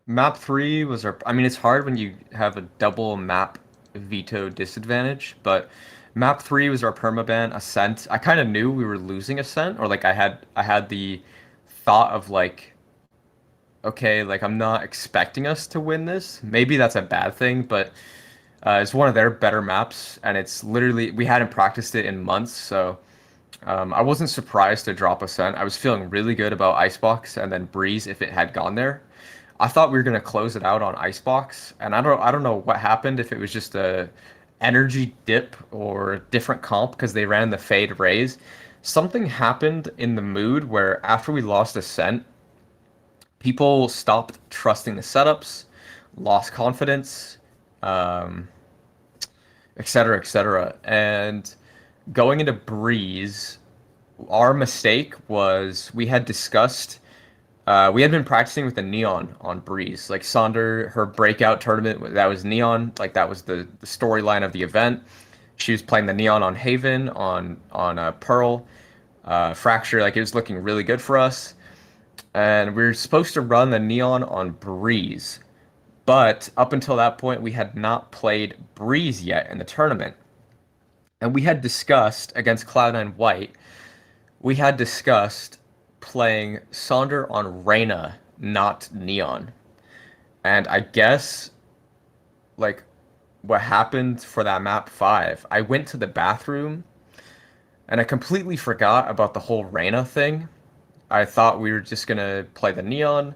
map 3 was our I mean it's hard when you have a double map veto disadvantage, but map 3 was our permaban ascent. I kind of knew we were losing ascent, or like I had the thought of like okay, like I'm not expecting us to win this. Maybe that's a bad thing, but it's one of their better maps, and it's literally we hadn't practiced it in months, so I wasn't surprised to drop Ascent. I was feeling really good about Icebox and then Breeze if it had gone there. I thought we were gonna close it out on Icebox, and I don't know what happened, if it was just a energy dip or different comp because they ran the Fade Raise. Something happened in the mood where after we lost Ascent, people stopped trusting the setups, lost confidence, um, et cetera, et cetera. And going into Breeze, our mistake was we had been practicing with the Neon on Breeze. Like Sonder, her breakout tournament, that was Neon. Like that was the storyline of the event. She was playing the Neon on Haven, on Pearl, Fracture. Like it was looking really good for us. And we were supposed to run the Neon on Breeze. But up until that point, we had not played Breeze yet in the tournament. And we had discussed against Cloud9 White, we had discussed playing Sonder on Reyna, not Neon. And I guess like what happened for that map 5, I went to the bathroom and I completely forgot about the whole Reyna thing. I thought we were just gonna play the Neon,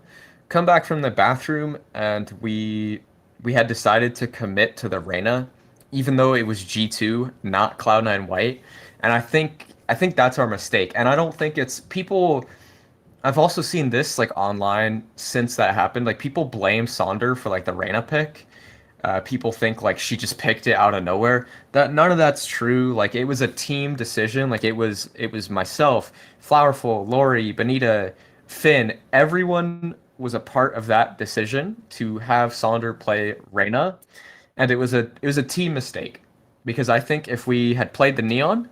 come back from the bathroom, and we had decided to commit to the Reyna, even though it was G2, not Cloud9 White. And I think that's our mistake. And I don't think it's people. I've also seen this like online since that happened. Like people blame Sonder for like the Reyna pick. People think like she just picked it out of nowhere. That none of that's true. Like it was a team decision. Like it was myself, Flowerful, Lori, bENITA, Finn. Everyone was a part of that decision to have Sonder play Reyna, and it was a team mistake because I think if we had played the Neon,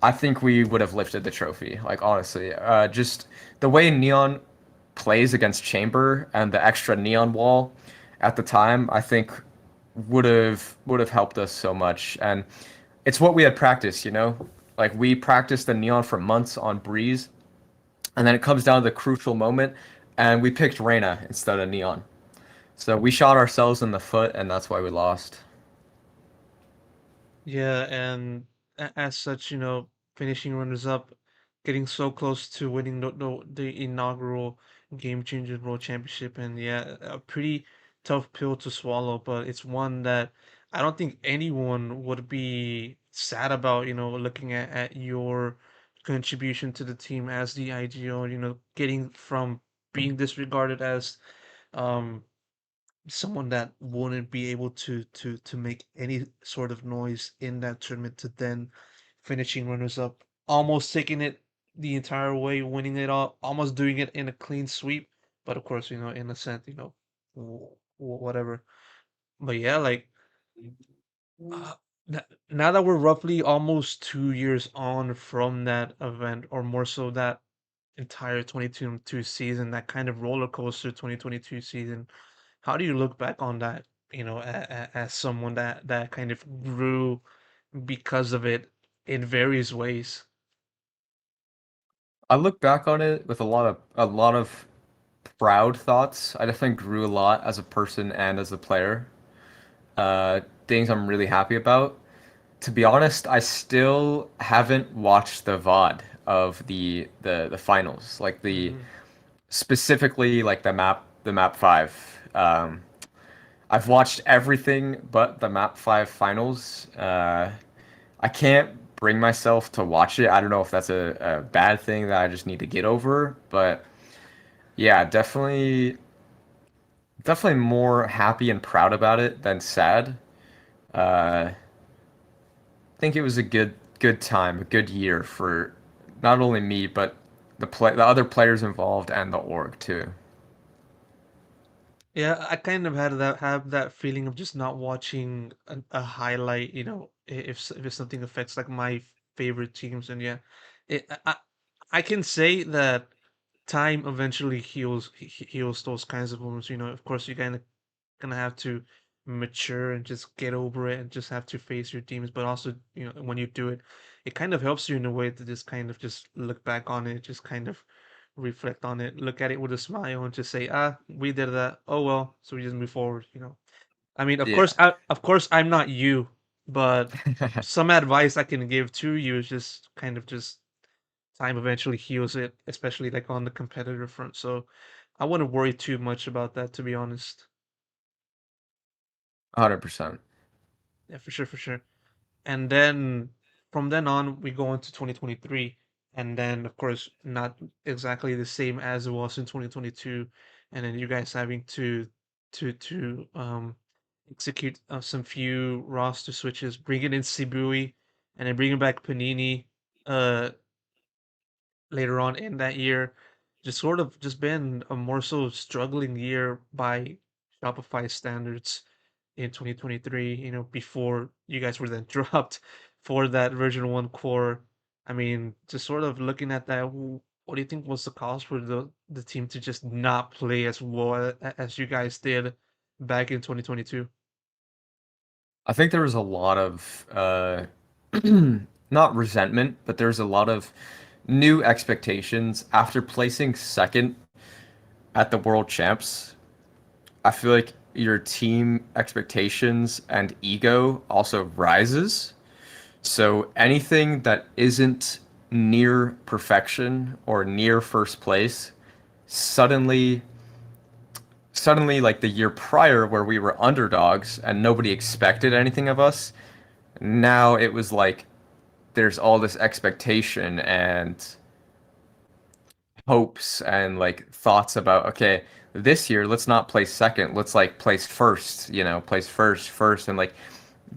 I think we would have lifted the trophy. Like honestly, just the way Neon plays against Chamber and the extra Neon wall at the time, I think would have helped us so much. And it's what we had practiced, you know. Like we practiced the Neon for months on Breeze, and then it comes down to the crucial moment, and we picked Reyna instead of Neon. So we shot ourselves in the foot, and that's why we lost. Yeah, and as such, finishing runners up, getting so close to winning the inaugural Game Changers World Championship, and yeah, a pretty tough pill to swallow, but it's one that I don't think anyone would be sad about, looking at your contribution to the team as the IGO, getting from being disregarded as um someone that wouldn't be able to make any sort of noise in that tournament to then finishing runners up, almost taking it the entire way, winning it all, almost doing it in a clean sweep. But of course, in a sense, whatever. But yeah, like uh, now that we're roughly almost 2 years on from that event, or more so that entire 2022 season, that kind of roller coaster 2022 season. How do you look back on that, as someone that kind of grew because of it in various ways? I look back on it with a lot of proud thoughts. I definitely grew a lot as a person and as a player. Things I'm really happy about. To be honest, I still haven't watched the VOD of the finals, like the Hmm. specifically like the map 5. I've watched everything but the map 5 finals. I can't bring myself to watch it. I don't know if that's a bad thing that I just need to get over, but yeah, definitely more happy and proud about it than sad. I think it was a good time, a good year for not only me but the other players involved and the org too. Yeah, I kind of had that have that feeling of just not watching a highlight, if something affects like my favorite teams, and yeah, I can say that time eventually heals those kinds of moments. Of course, you kind of gonna have to mature and just get over it and just have to face your demons. But also, when you do it, it kind of helps you in a way to just kind of just look back on it, just kind of reflect on it, look at it with a smile, and just say, "Ah, we did that. Oh well." So we just move forward. I mean, Yeah. of course, I'm not you, but some advice I can give to you is just kind of just time eventually heals it, especially like on the competitor front. So I wouldn't worry too much about that, to be honest. 100%. Yeah, for sure, for sure. And then from then on, we go into 2023, and then of course not exactly the same as it was in 2022, and then you guys having to execute some few roster switches, bringing in Sibui, and then bringing back Panini. Later on in that year, just sort of just been a more so struggling year by Shopify standards in 2023, before you guys were then dropped for that version 1 core. I mean, just sort of looking at that, what do you think was the cause for the team to just not play as well as you guys did back in 2022? I think there was a lot of not resentment, but there's a lot of new expectations after placing second at the World Champs. I feel like your team expectations and ego also rises. So anything that isn't near perfection or near first place suddenly like the year prior where we were underdogs and nobody expected anything of us, now it was like there's all this expectation and hopes and like thoughts about, okay, this year let's not place second, let's like place first, place first and like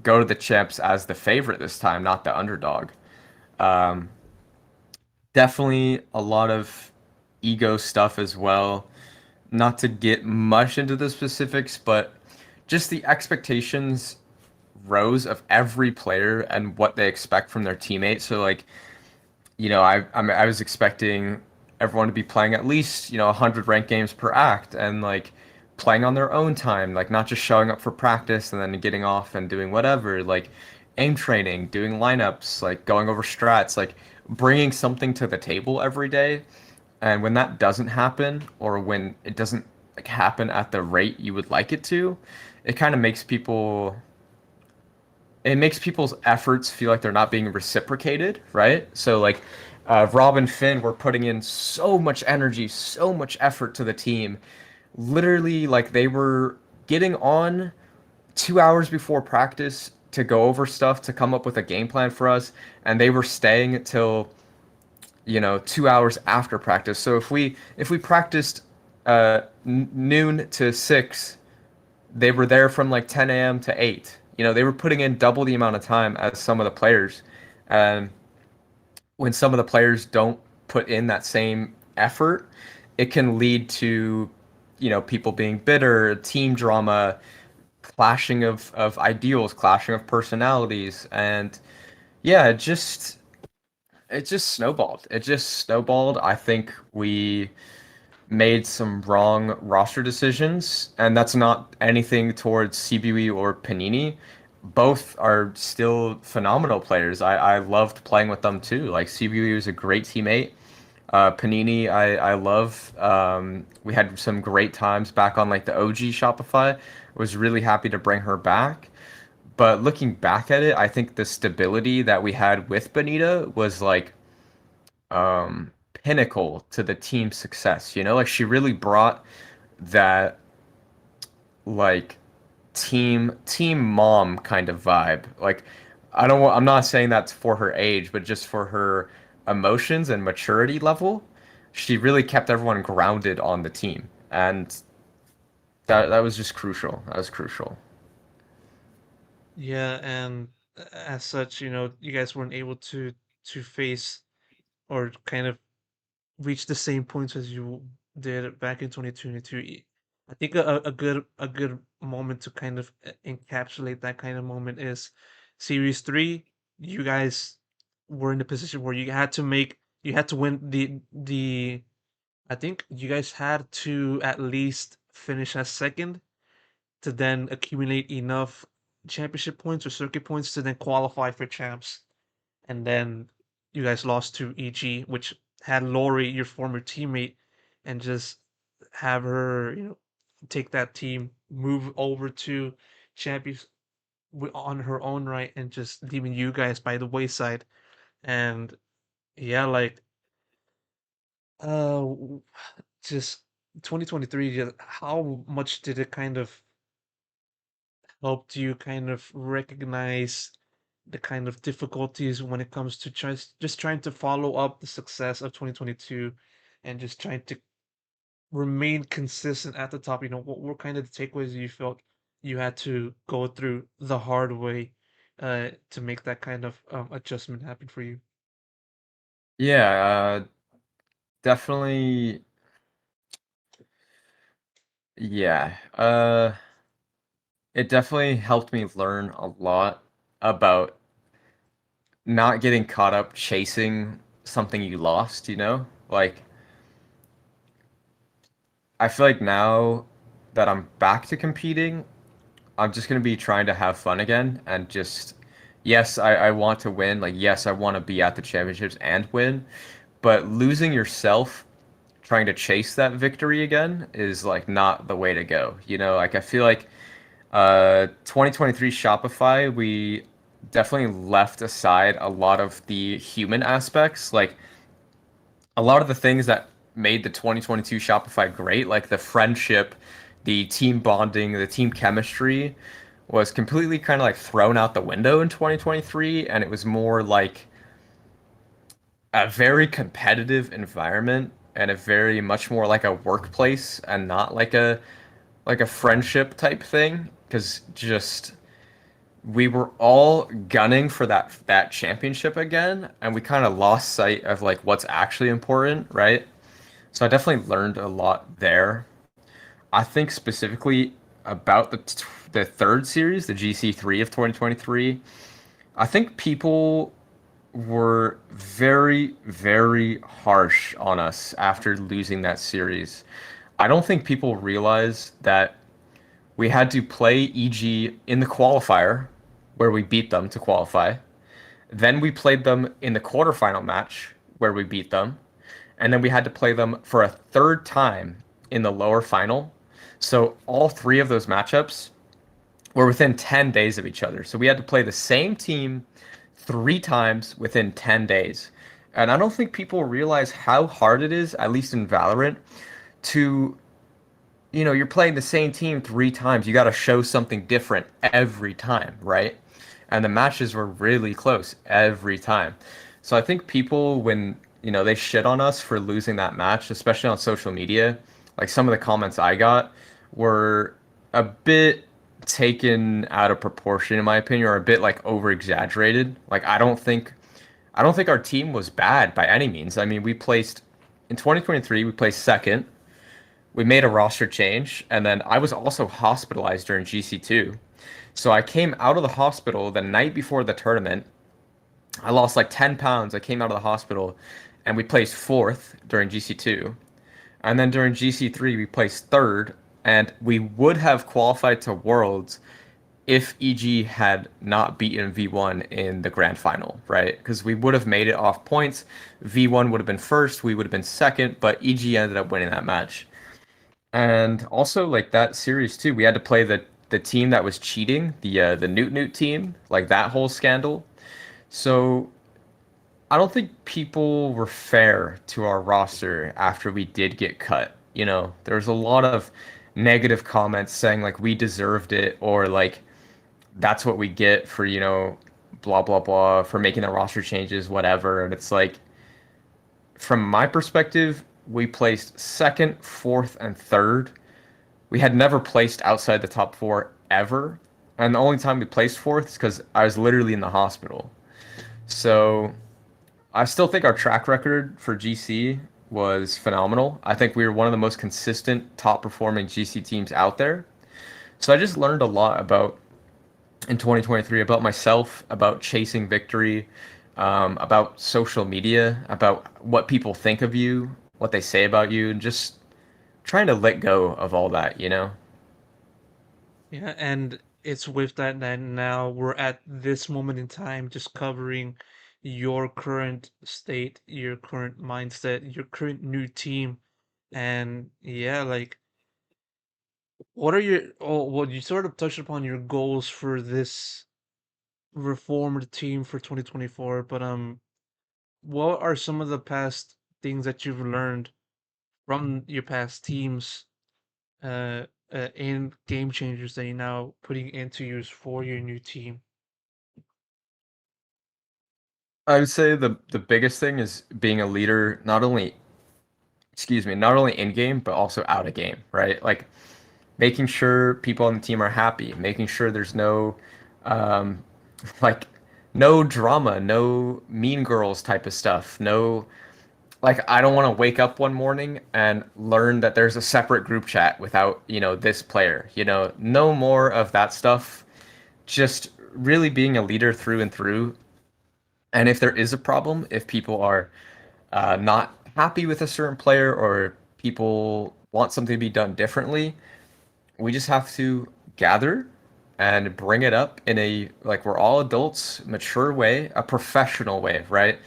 go to the champs as the favorite this time, not the underdog. um Definitely a lot of ego stuff as well. Not to get much into the specifics, but just the expectations rose of every player and what they expect from their teammates. So like, I was expecting everyone to be playing at least, 100 ranked games per act and like playing on their own time, like not just showing up for practice and then getting off and doing whatever, like aim training, doing lineups, like going over strats, like bringing something to the table every day. And when that doesn't happen, or when it doesn't like happen at the rate you would like it to, it kind of makes people's efforts feel like they're not being reciprocated, right? So like Rob and Finn were putting in so much energy, so much effort to the team. Literally, like they were getting on 2 hours before practice to go over stuff to come up with a game plan for us, and they were staying until 2 hours after practice. So if we practiced noon to 6, they were there from like 10 a.m. to 8. They were putting in double the amount of time as some of the players. And when some of the players don't put in that same effort, it can lead to, people being bitter, team drama, clashing of ideals, clashing of personalities. And yeah, it just snowballed. It just snowballed. I think we made some wrong roster decisions, and that's not anything towards CBE or Panini. Both are still phenomenal players. I loved playing with them too. Like CBE was a great teammate. Panini, I love. We had some great times back on like the OG Shopify. Was really happy to bring her back. But looking back at it, I think the stability that we had with bENITA was like pinnacle to the team's success. Like she really brought that like team mom kind of vibe. Like I'm not saying that's for her age, but just for her emotions and maturity level. She really kept everyone grounded on the team, and that was just crucial. That was crucial. Yeah, and as such, you guys weren't able to face or kind of reach the same points as you did back in 2022. I think a good moment to kind of encapsulate that kind of moment is Series 3. You guys were in a position where you had to win the I think you guys had to at least finish as second to then accumulate enough championship points or circuit points to then qualify for champs. And then you guys lost to EG, which had Lori, your former teammate, and just have her, take that team, move over to champions on her own right, and just leaving you guys by the wayside. And yeah, like uh, just 2023, just how much did it kind of help you kind of recognize the kind of difficulties when it comes to just trying to follow up the success of 2022 and just trying to remain consistent at the top? What were kind of the takeaways you felt you had to go through the hard way to make that kind of adjustment happen for you? Yeah, definitely. Yeah, it definitely helped me learn a lot about not getting caught up chasing something you lost, you know? Like, I feel like now that I'm back to competing, I'm just gonna be trying to have fun again and just, yes, I want to win. Like, yes, I want to be at the championships and win, but losing yourself trying to chase that victory again is like not the way to go. You know, like I feel like 2023 Shopify, we definitely left aside a lot of the human aspects, like a lot of the things that made the 2022 Shopify great, like the friendship, the team bonding, the team chemistry, was completely kind of like thrown out the window in 2023, and it was more like a very competitive environment and a very much more like a workplace and not like a friendship type thing because just we were all gunning for that championship again and we kind of lost sight of like what's actually important, right? So I definitely learned a lot there. I think specifically about the third series, the GC3 of 2023, I think people were very, very harsh on us after losing that series. I don't think people realize that we had to play EG in the qualifier, where we beat them to qualify. Then we played them in the quarterfinal match, where we beat them. And then we had to play them for a third time in the lower final. So all three of those matchups were within 10 days of each other. So we had to play the same team three times within 10 days. And I don't think people realize how hard it is, at least in Valorant, to, you're playing the same team three times. You got to show something different every time, right? And the matches were really close every time. So I think people, when, they shit on us for losing that match, especially on social media, like some of the comments I got were a bit taken out of proportion in my opinion or a bit like over exaggerated. Like I don't think our team was bad by any means. I mean, we placed in 2023, we placed second. We made a roster change, and then I was also hospitalized during GC2. So I came out of the hospital the night before the tournament. I lost like 10 pounds. I came out of the hospital, and we placed fourth during GC2. And then during GC3, we placed third, and we would have qualified to Worlds if EG had not beaten V1 in the grand final, right? Because we would have made it off points. V1 would have been first, we would have been second, but EG ended up winning that match. And also like that series too, we had to play the team that was cheating, the Newt Newt team, like that whole scandal. So I don't think people were fair to our roster after we did get cut. There was a lot of negative comments saying like we deserved it or like that's what we get for, blah blah blah for making the roster changes, whatever. And it's like from my perspective, we placed second, fourth, and third. We had never placed outside the top four ever. And the only time we placed fourth is because I was literally in the hospital. So I still think our track record for GC was phenomenal. I think we were one of the most consistent, top performing GC teams out there. So I just learned a lot about in 2023 about myself, about chasing victory, about social media, about what people think of you, what they say about you, and just trying to let go of all that. Yeah, and it's with that now we're at this moment in time just covering your current state, your current mindset, your current new team, and yeah, like what are your oh well you sort of touched upon your goals for this reformed team for 2024, but what are some of the past things that you've learned from your past teams in game changers that you're now putting into use for your new team? I would say the biggest thing is being a leader, not only, excuse me, not only in game but also out of game, right? Like making sure people on the team are happy, making sure there's no um like no drama, no mean girls type of stuff, no, like I don't want to wake up one morning and learn that there's a separate group chat without, this player. No more of that stuff. Just really being a leader through and through. And if there is a problem, if people are not happy with a certain player or people want something to be done differently, we just have to gather and bring it up in a, like, we're all adults, mature way, a professional way, right?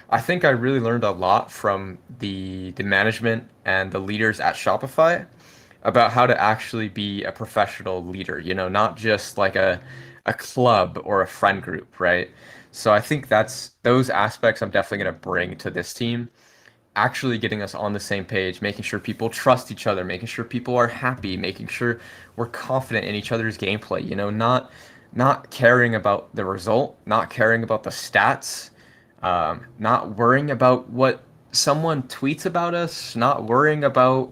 I think I really learned a lot from the management and the leaders at Shopify about how to actually be a professional leader, not just like a club or a friend group, right? So I think that's those aspects I'm definitely going to bring to this team, actually getting us on the same page, making sure people trust each other, making sure people are happy, making sure we're confident in each other's gameplay, not caring about the result, not caring about the stats, not worrying about what someone tweets about us, not worrying about,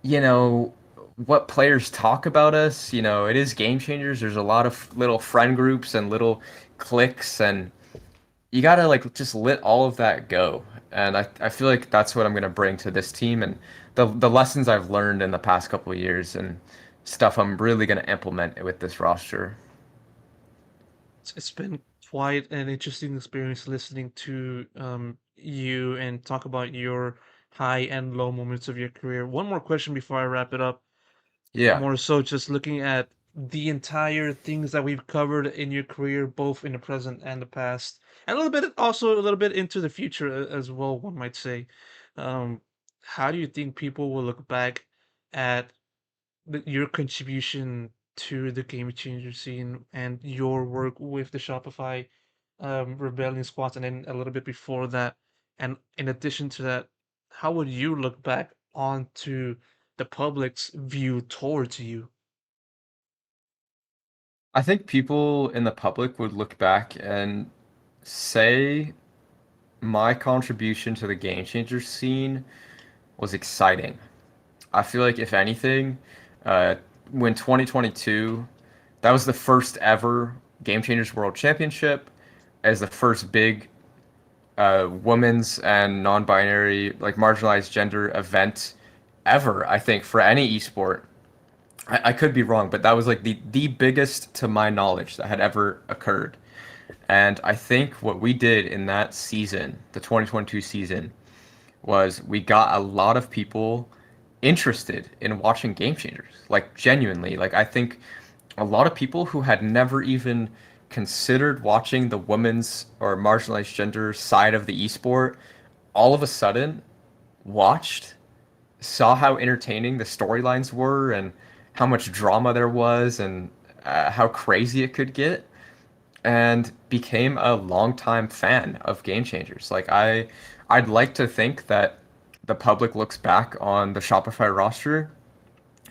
you know, what players talk about us. It is game changers. There's a lot of little friend groups and little cliques, and you gotta like just let all of that go. And I feel like that's what I'm gonna bring to this team, and the lessons I've learned in the past couple of years and stuff I'm really gonna implement with this roster. It's been quite an interesting experience listening to you and talk about your high and low moments of your career. One more question before I wrap it up. Yeah. More so just looking at the entire things that we've covered in your career, both in the present and the past, and a little bit also a little bit into the future as well, one might say. Um, how do you think people will look back at your contribution to the game changer scene and your work with the Shopify Rebellion squads, and then a little bit before that? And in addition to that, how would you look back onto the public's view towards you? I think people in the public would look back and say my contribution to the game changer scene was exciting. I feel like if anything, uh, when 2022, that was the first ever Game Changers World Championship, as the first big women's and non-binary, like marginalized gender event ever, I think, for any esport. I could be wrong, but that was like the biggest to my knowledge that had ever occurred. And I think what we did in that season, the 2022 season, was we got a lot of people interested in watching Game Changers. Like genuinely, like I think a lot of people who had never even considered watching the women's or marginalized gender side of the esport all of a sudden watched, saw how entertaining the storylines were and how much drama there was and how crazy it could get, and became a longtime fan of Game Changers. Like I'd like to think that the public looks back on the Shopify roster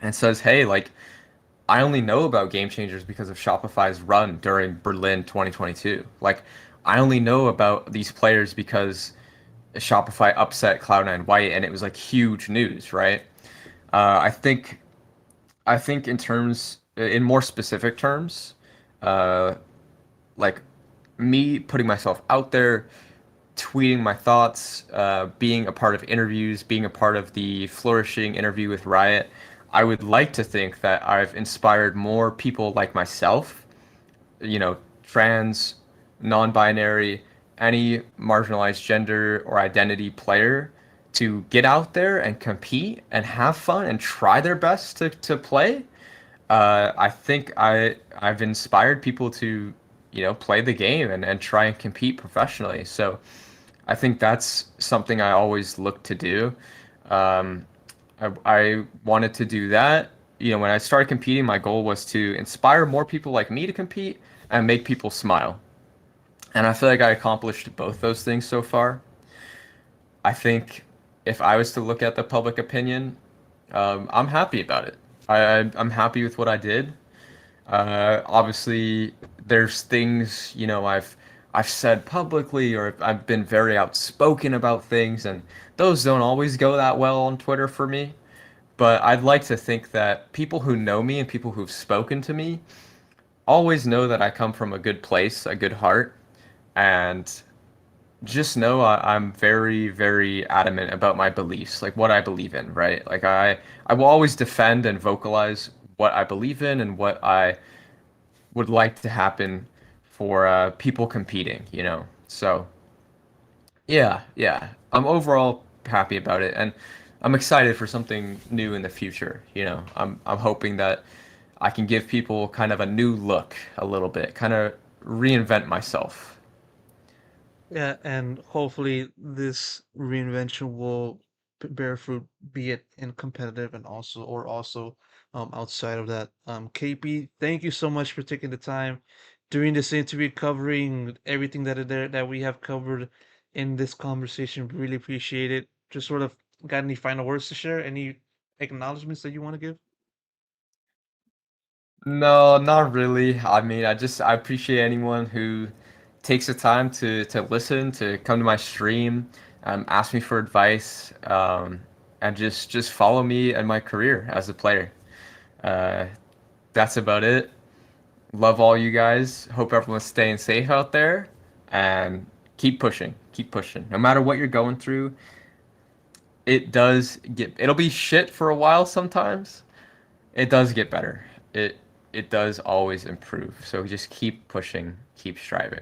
and says, "Hey, like I only know about Game Changers because of Shopify's run during Berlin 2022. Like I only know about these players because Shopify upset Cloud9 White and it was like huge news, right?" I think in more specific terms, uh, like me putting myself out there, tweeting my thoughts, being a part of interviews, being a part of the flourishing interview with Riot, I would like to think that I've inspired more people like myself, trans, non-binary, any marginalized gender or identity player, to get out there and compete and have fun and try their best to play. I think I've inspired people to, play the game and try and compete professionally. So I think that's something I always look to do. Um, I wanted to do that. When I started competing, my goal was to inspire more people like me to compete and make people smile. And I feel like I accomplished both those things so far. I think if I was to look at the public opinion, I'm happy about it. I'm happy with what I did. Obviously, there's things I've said publicly, or I've been very outspoken about things, and those don't always go that well on Twitter for me. But I'd like to think that people who know me and people who've spoken to me always know that I come from a good place, a good heart, and just know I'm very, very adamant about my beliefs, like what I believe in, right? Like I will always defend and vocalize what I believe in and what I would like to happen for people competing. So yeah, I'm overall happy about it, and I'm excited for something new in the future. I'm hoping that I can give people kind of a new look, a little bit, kind of reinvent myself. Yeah, and hopefully this reinvention will bear fruit, be it in competitive and also outside of that. KP, thank you so much for taking the time during this interview, covering everything that we have covered in this conversation. Really appreciate it. Just sort of got any final words to share? Any acknowledgments that you want to give? No, not really. I mean, I appreciate anyone who takes the time to listen, to come to my stream, ask me for advice, and just follow me and my career as a player. Uh, that's about it. Love all you guys. Hope everyone's staying safe out there, and keep pushing. Keep pushing. No matter what you're going through, it'll be shit for a while sometimes. It does get better. It does always improve. So just keep pushing, keep striving.